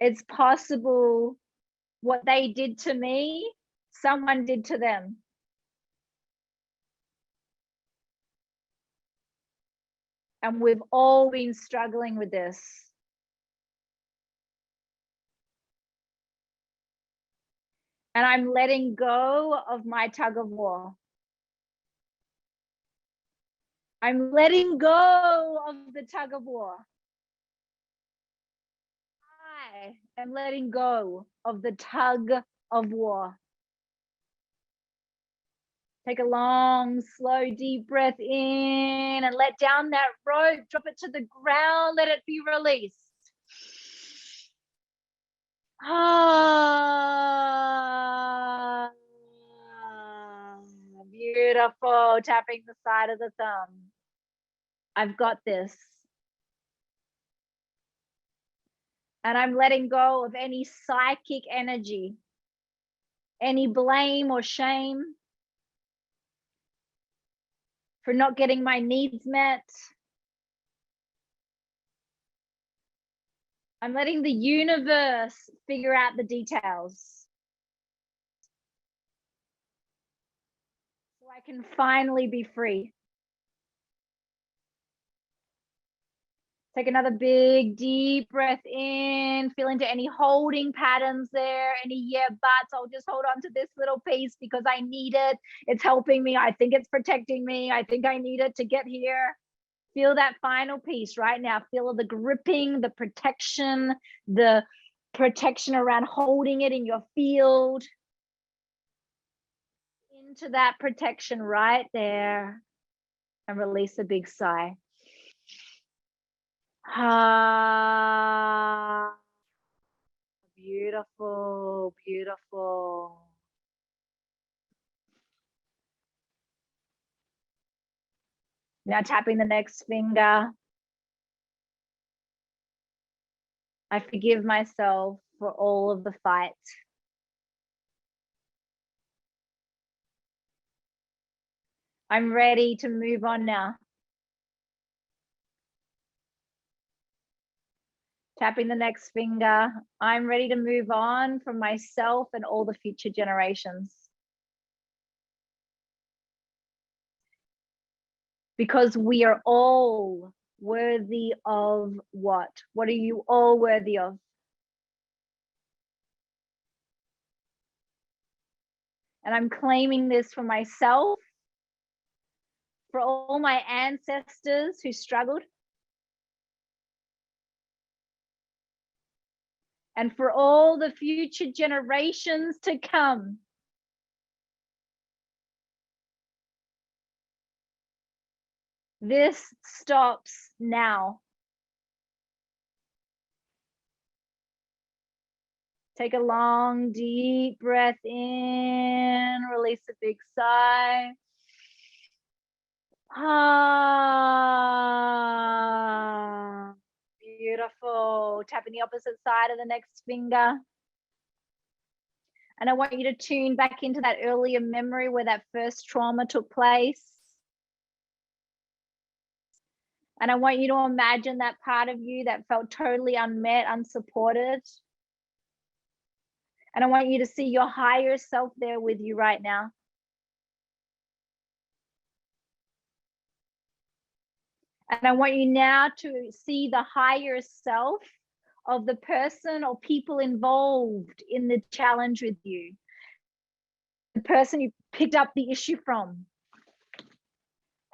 It's possible what they did to me, someone did to them. And we've all been struggling with this. And I'm letting go of my tug of war. I'm letting go of the tug of war. I am letting go of the tug of war. Take a long, slow, deep breath in and let down that rope. Drop it to the ground. Let it be released. Ah, beautiful. Tapping the side of the thumb. I've got this. And I'm letting go of any psychic energy, any blame or shame for not getting my needs met. I'm letting the universe figure out the details so I can finally be free. Take another big, deep breath in. Feel into any holding patterns there. Any yeah buts. I'll just hold on to this little piece because I need it. It's helping me. I think it's protecting me. I think I need it to get here. Feel that final piece right now. Feel the gripping, the protection around holding it in your field. Into that protection right there. And release a big sigh. Ah, beautiful, beautiful. Now tapping the next finger. I forgive myself for all of the fight. I'm ready to move on now. Tapping the next finger. I'm ready to move on from myself and all the future generations. Because we are all worthy of what? What are you all worthy of? And I'm claiming this for myself, for all my ancestors who struggled, and for all the future generations to come. This stops now. Take a long, deep breath in, release a big sigh. Ah, beautiful. Tapping the opposite side of the next finger. And I want you to tune back into that earlier memory where that first trauma took place. And I want you to imagine that part of you that felt totally unmet, unsupported. And I want you to see your higher self there with you right now. And I want you now to see the higher self of the person or people involved in the challenge with you. The person you picked up the issue from.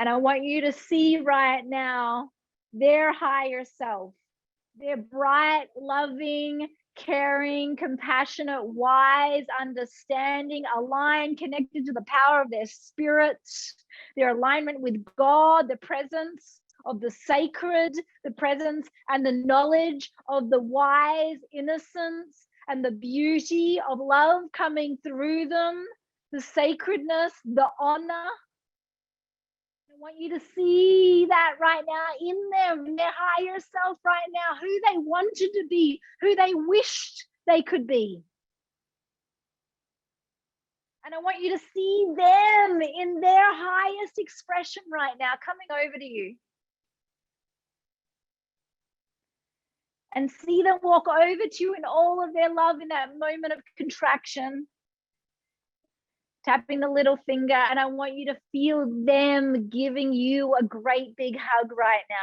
And I want you to see right now their higher self, their bright, loving, caring, compassionate, wise, understanding, aligned, connected to the power of their spirits, their alignment with God, the presence of the sacred, the presence and the knowledge of the wise innocence and the beauty of love coming through them, the sacredness, the honor. I want you to see that right now in them, in their higher self right now, who they wanted to be, who they wished they could be. And I want you to see them in their highest expression right now, coming over to you. And see them walk over to you in all of their love in that moment of contraction. Tapping the little finger, and I want you to feel them giving you a great big hug right now.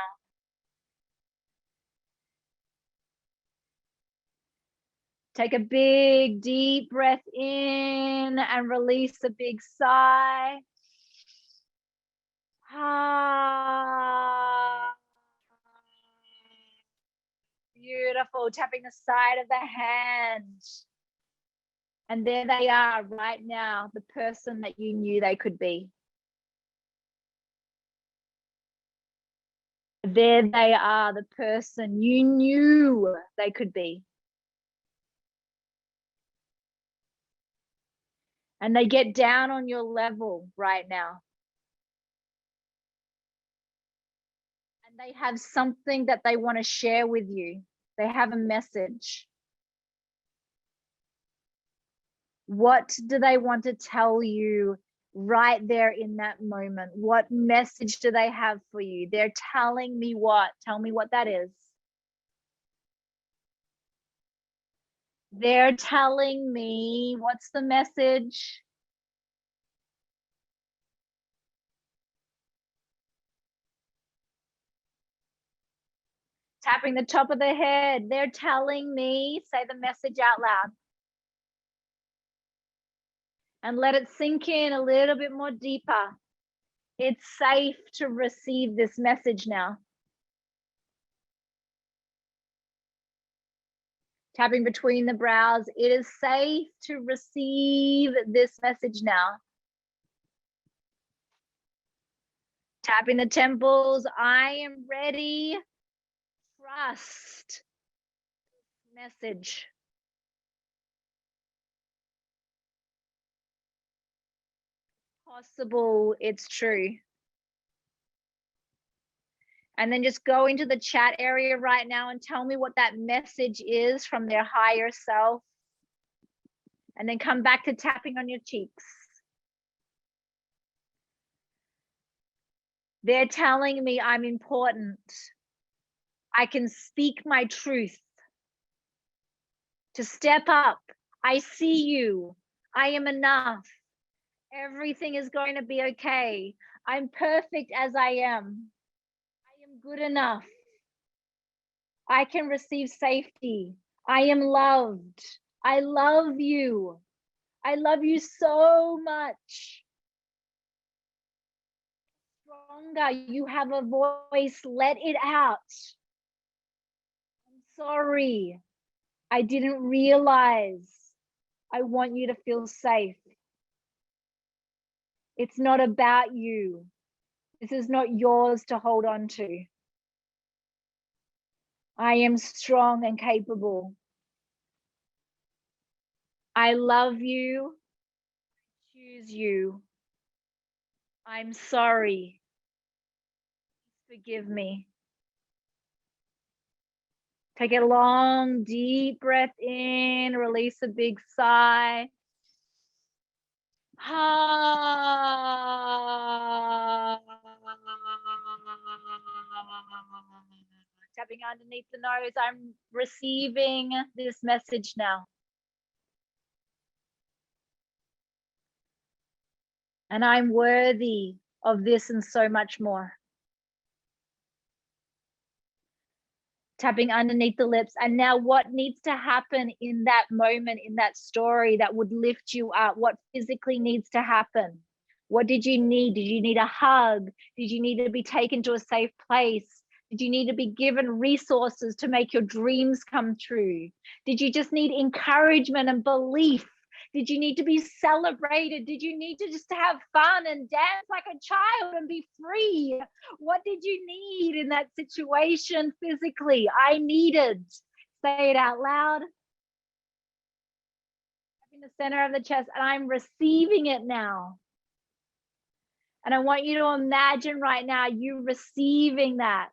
Take a big, deep breath in and release a big sigh. Ah, beautiful. Tapping the side of the hand. And there they are right now, the person that you knew they could be. There they are, the person you knew they could be. And they get down on your level right now. And they have something that they want to share with you. They have a message. What do they want to tell you right there in that moment? What message do they have for you? They're telling me what? Tell me what that is. They're telling me, what's the message? Tapping the top of the head. They're telling me, say the message out loud. And let it sink in a little bit more deeper. It's safe to receive this message now. Tapping between the brows. It is safe to receive this message now. Tapping the temples. I am ready. Trust this message. Possible, it's true. And then just go into the chat area right now and tell me what that message is from their higher self. And then come back to tapping on your cheeks. They're telling me I'm important. I can speak my truth. To step up. I see you. I am enough. Everything is going to be okay. I'm perfect as I am. I am good enough. I can receive safety. I am loved. I love you. I love you so much. Stronger. You have a voice. Let it out. I'm sorry. I didn't realize. I want you to feel safe. It's not about you. This is not yours to hold on to. I am strong and capable. I love you. I choose you. I'm sorry. Forgive me. Take a long, deep breath in, release a big sigh. Tapping underneath the nose. I'm receiving this message now. And I'm worthy of this and so much more. Tapping underneath the lips. And now what needs to happen in that moment, in that story that would lift you up? What physically needs to happen? What did you need? Did you need a hug? Did you need to be taken to a safe place? Did you need to be given resources to make your dreams come true? Did you just need encouragement and belief? Did you need to be celebrated? Did you need to just have fun and dance like a child and be free? What did you need in that situation physically? I needed. Say it out loud. In the center of the chest, and I'm receiving it now. And I want you to imagine right now you receiving that.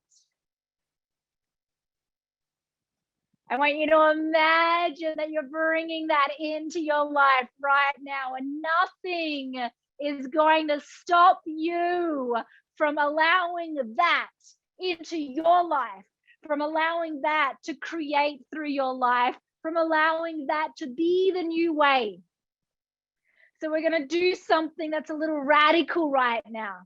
I want you to imagine that you're bringing that into your life right now, and nothing is going to stop you from allowing that into your life, from allowing that to create through your life, from allowing that to be the new way. So we're going to do something that's a little radical right now.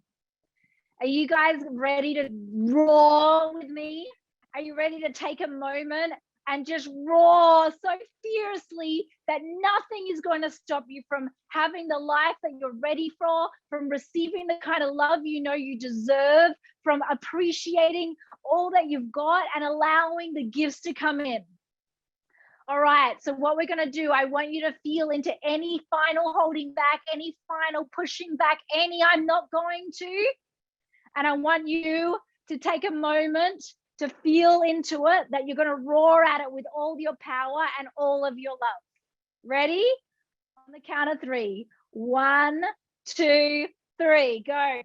Are you guys ready to roar with me? Are you ready to take a moment and just roar so fiercely that nothing is going to stop you from having the life that you're ready for, from receiving the kind of love you know you deserve, from appreciating all that you've got and allowing the gifts to come in? All right, so what we're going to do, I want you to feel into any final holding back, any final pushing back, any I'm not going to. And I want you to take a moment to feel into it, that you're going to roar at it with all your power and all of your love. Ready? On the count of 3. 1, 2, 3. Go.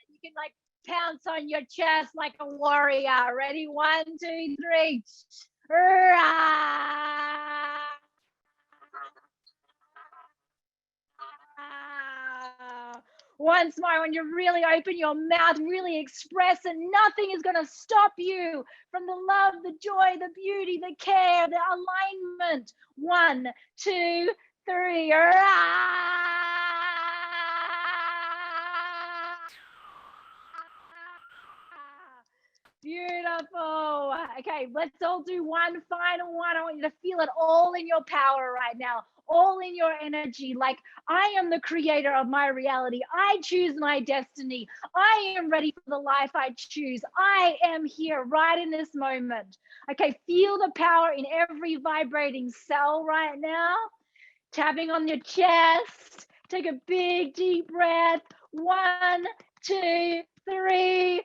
You can like pounce on your chest like a warrior. Ready? 1, 2, 3. Once more, when you really open your mouth, really express, and nothing is going to stop you from the love, the joy, the beauty, the care, the alignment. 1, 2, 3. Beautiful. Okay, let's all do one final one. I want you to feel it all in your power right now, all in your energy. Like, I am the creator of my reality. I choose my destiny. I am ready for the life I choose. I am here right in this moment. Okay, feel the power in every vibrating cell right now. Tapping on your chest. Take a big, deep breath. 1, 2, 3.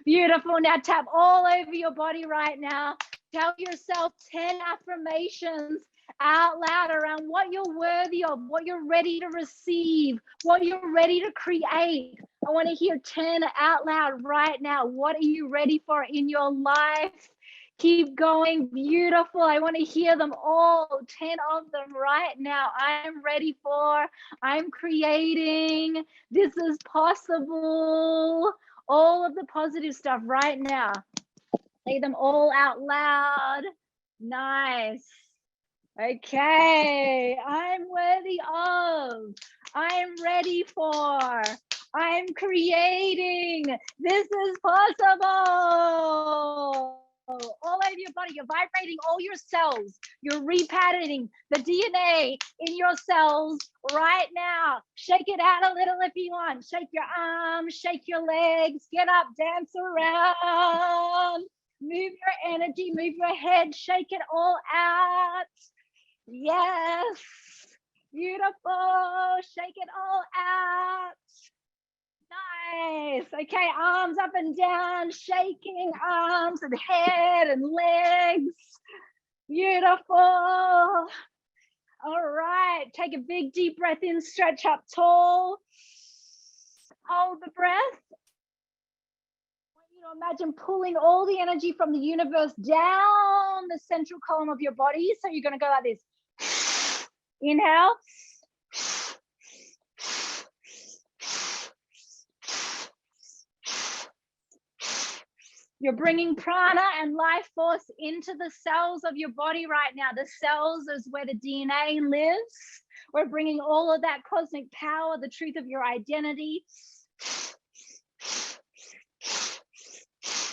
Beautiful. Now tap all over your body right now. Tell yourself 10 affirmations out loud around what you're worthy of, what you're ready to receive, what you're ready to create. I want to hear 10 out loud right now. What are you ready for in your life? Keep going. Beautiful. I want to hear them all, 10 of them right now. I'm ready for, I'm creating, this is possible. All of the positive stuff right now. Say them all out loud. Nice. Okay. I'm worthy of, I'm ready for, I'm creating, this is possible. All over your body, you're vibrating all your cells. You're repatterning the DNA in your cells right now. Shake it out a little if you want. Shake your arms, shake your legs, get up, dance around. Move your energy, move your head, shake it all out. Yes. Beautiful. Shake it all out. Nice. Okay, arms up and down, shaking arms and head and legs. Beautiful. All right, take a big deep breath in, stretch up tall. Hold the breath. I want you to imagine pulling all the energy from the universe down the central column of your body. So you're going to go like this. Inhale. You're bringing prana and life force into the cells of your body right now. The cells is where the DNA lives. We're bringing all of that cosmic power, the truth of your identity.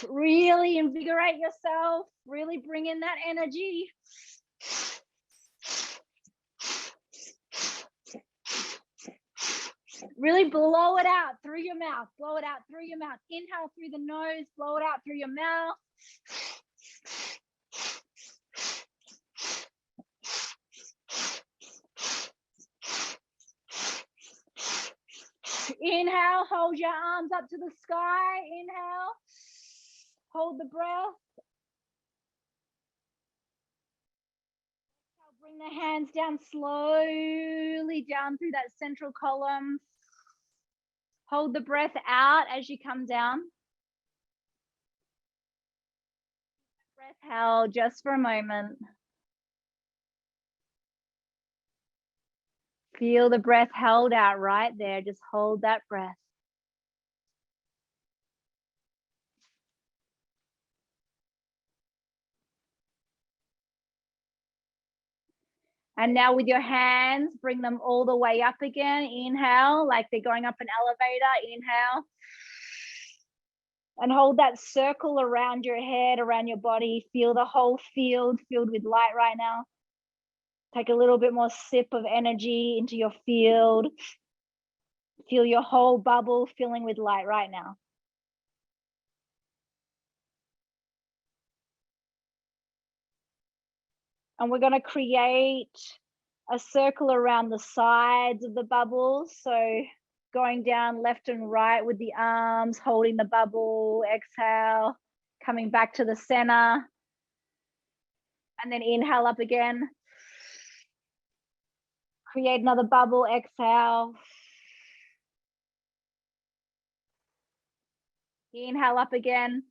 Really invigorate yourself. Really bring in that energy. Really blow it out through your mouth. Blow it out through your mouth. Inhale through the nose. Blow it out through your mouth. Inhale. Hold your arms up to the sky. Inhale. Hold the breath. Bring the hands down slowly down through that central column. Hold the breath out as you come down. Breath held just for a moment. Feel the breath held out right there. Just hold that breath. And now with your hands, bring them all the way up again. Inhale, like they're going up an elevator. Inhale. And hold that circle around your head, around your body. Feel the whole field filled with light right now. Take a little bit more sip of energy into your field. Feel your whole bubble filling with light right now. And we're going to create a circle around the sides of the bubble. So going down left and right with the arms, holding the bubble, exhale, coming back to the center. And then inhale up again. Create another bubble, exhale. Inhale up again.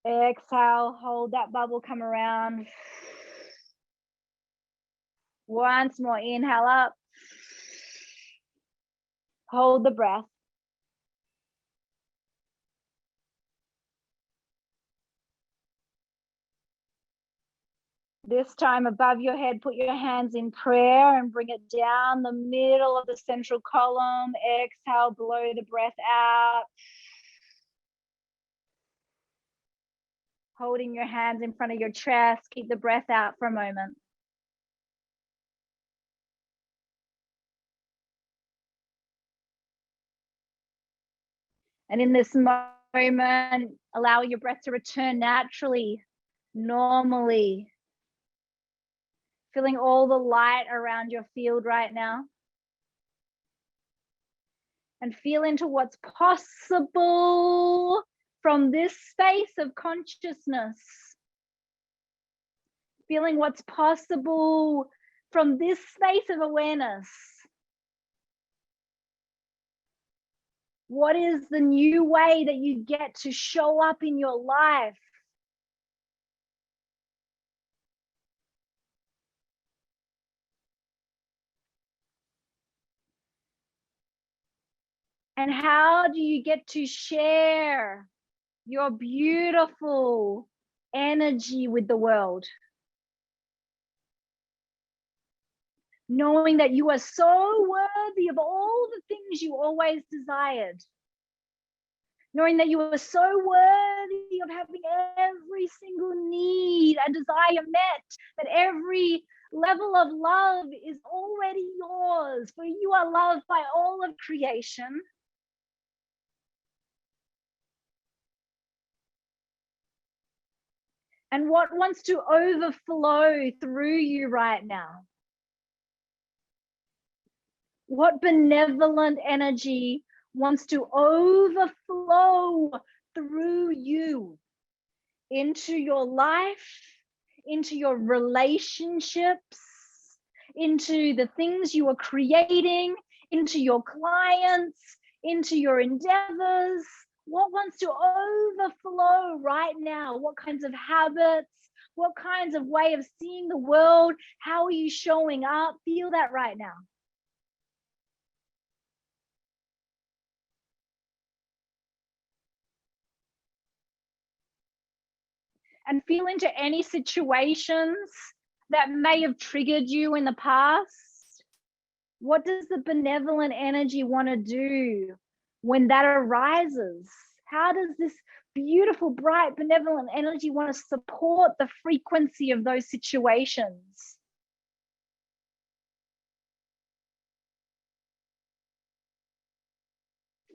Exhale, hold that bubble, come around. Once more, inhale up. Hold the breath. This time above your head, put your hands in prayer and bring it down the middle of the central column. Exhale, blow the breath out. Holding your hands in front of your chest. Keep the breath out for a moment. And in this moment, allow your breath to return naturally, normally. Feeling all the light around your field right now. And feel into what's possible from this space of consciousness. Feeling what's possible from this space of awareness. What is the new way that you get to show up in your life? And how do you get to share your beautiful energy with the world? Knowing that you are so worthy of all the things you always desired. Knowing that you are so worthy of having every single need and desire met, that every level of love is already yours, for you are loved by all of creation. And what wants to overflow through you right now? What benevolent energy wants to overflow through you into your life, into your relationships, into the things you are creating, into your clients, into your endeavors? What wants to overflow right now? What kinds of habits? What kinds of way of seeing the world? How are you showing up? Feel that right now. And feel into any situations that may have triggered you in the past. What does the benevolent energy want to do when that arises? How does this beautiful, bright, benevolent energy want to support the frequency of those situations?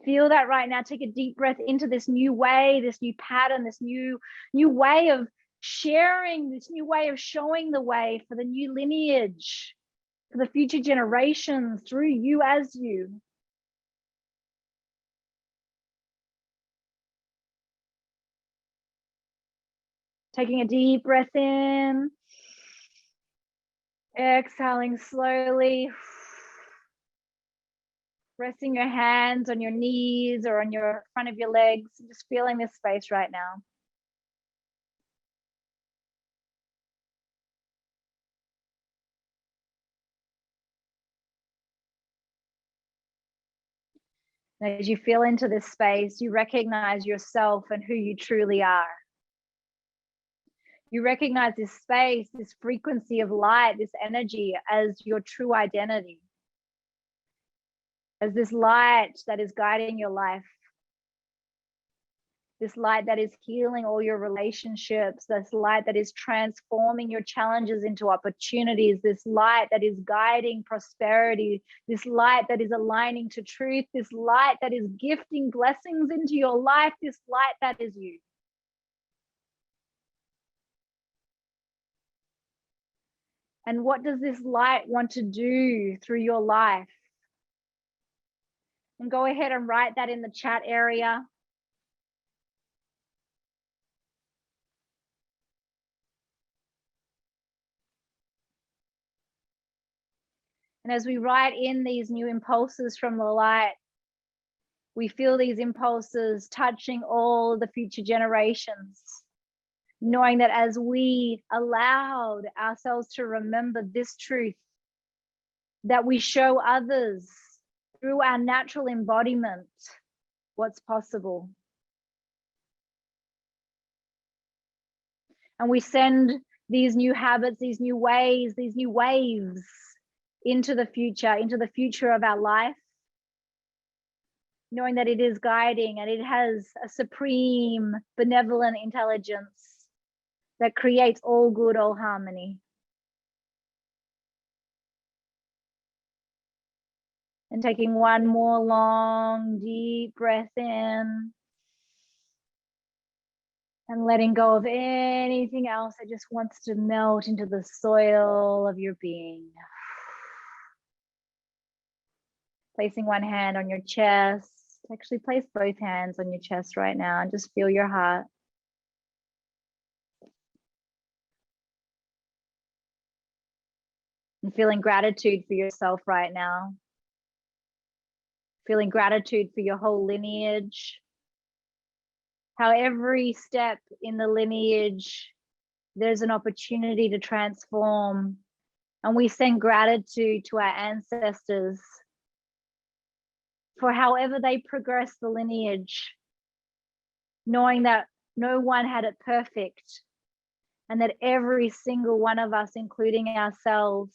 Feel that right now. Take a deep breath into this new way, this new pattern, this new way of sharing, this new way of showing the way for the new lineage, for the future generations, through you as you. Taking a deep breath in, exhaling slowly. Resting your hands on your knees or on your front of your legs, just feeling this space right now. As you feel into this space, you recognize yourself and who you truly are. You recognize this space, this frequency of light, this energy as your true identity, as this light that is guiding your life. This light that is healing all your relationships, this light that is transforming your challenges into opportunities, this light that is guiding prosperity, this light that is aligning to truth, this light that is gifting blessings into your life, this light that is you. And what does this light want to do through your life? And go ahead and write that in the chat area. And as we write in these new impulses from the light, we feel these impulses touching all the future generations, knowing that as we allowed ourselves to remember this truth, that we show others through our natural embodiment what's possible. And we send these new habits, these new ways, these new waves into the future of our life, knowing that it is guiding and it has a supreme benevolent intelligence that creates all good, all harmony. And taking one more long, deep breath in and letting go of anything else that just wants to melt into the soil of your being. Placing one hand on your chest. Actually place both hands on your chest right now and just feel your heart. And feeling gratitude for yourself right now. Feeling gratitude for your whole lineage. How every step in the lineage, there's an opportunity to transform. And we send gratitude to our ancestors for however they progress the lineage, knowing that no one had it perfect and that every single one of us, including ourselves,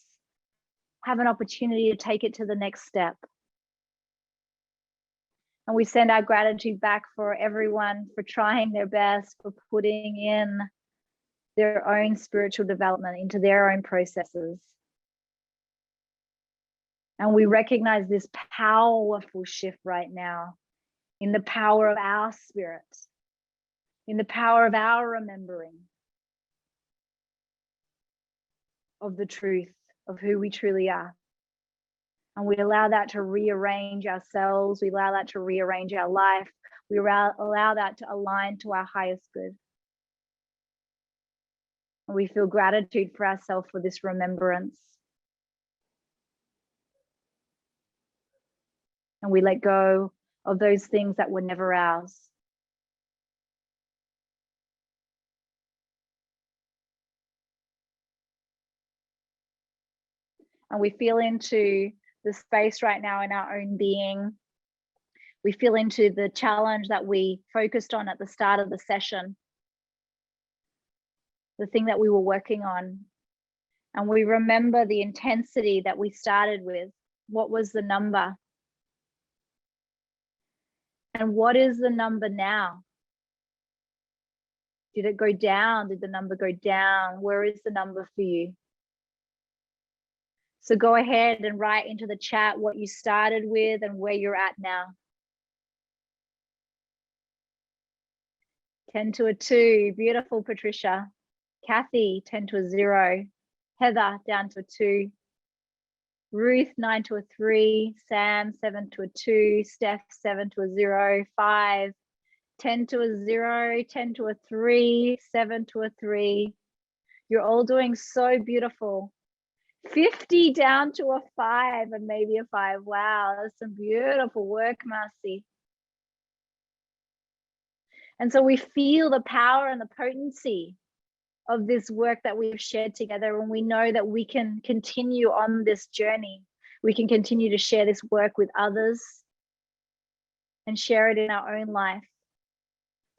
have an opportunity to take it to the next step. And we send our gratitude back for everyone for trying their best, for putting in their own spiritual development into their own processes. And we recognize this powerful shift right now in the power of our spirit, in the power of our remembering of the truth of who we truly are. And we allow that to rearrange ourselves. We allow that to rearrange our life. We allow that to align to our highest good. And we feel gratitude for ourselves for this remembrance. And we let go of those things that were never ours. And we feel into the space right now in our own being. We feel into the challenge that we focused on at the start of the session, the thing that we were working on. And we remember the intensity that we started with. What was the number? And what is the number now? Did it go down? Did the number go down? Where is the number for you? So go ahead and write into the chat what you started with and where you're at now. 10 to a 2, beautiful Patricia. Kathy, 10 to a 0. Heather, down to a 2. Ruth, 9 to a 3. Sam, 7 to a 2. Steph, 7 to a 0. 5. 10 to a 0. 10 to a 3. 7 to a 3. You're all doing so beautiful. 50 down to a 5 and maybe a 5. Wow, that's some beautiful work, Marcy. And so we feel the power and the potency of this work that we've shared together, and we know that we can continue on this journey. We can continue to share this work with others and share it in our own life,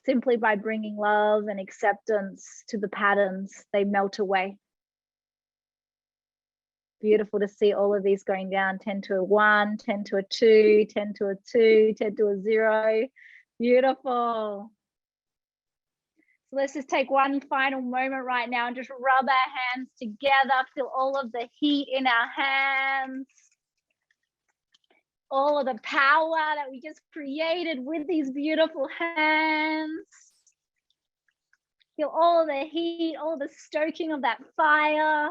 simply by bringing love and acceptance to the patterns. They melt away. Beautiful to see all of these going down. 10 to a 1, 10 to a 2, 10 to a 2, 10 to a 0. Beautiful. let's just take one final moment right now and just rub our hands together. Feel all of the heat in our hands. All of the power that we just created with these beautiful hands. Feel all the heat, all the stoking of that fire.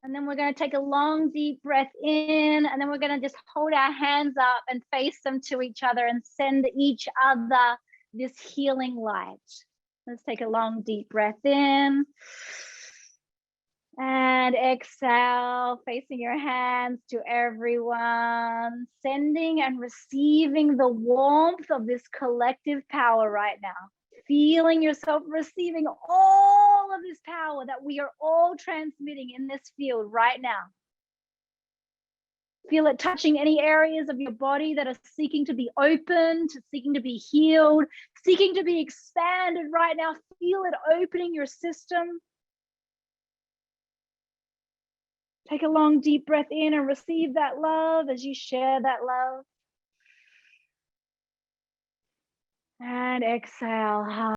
And then we're going to take a long, deep breath in, and then we're going to just hold our hands up and face them to each other and send each other this healing light. Let's take a long, deep breath in. And exhale, facing your hands to everyone, sending and receiving the warmth of this collective power right now. Feeling yourself receiving all of this power that we are all transmitting in this field right now. Feel it touching any areas of your body that are seeking to be opened, seeking to be healed, seeking to be expanded right now. Feel it opening your system. Take a long, deep breath in and receive that love as you share that love. And exhale.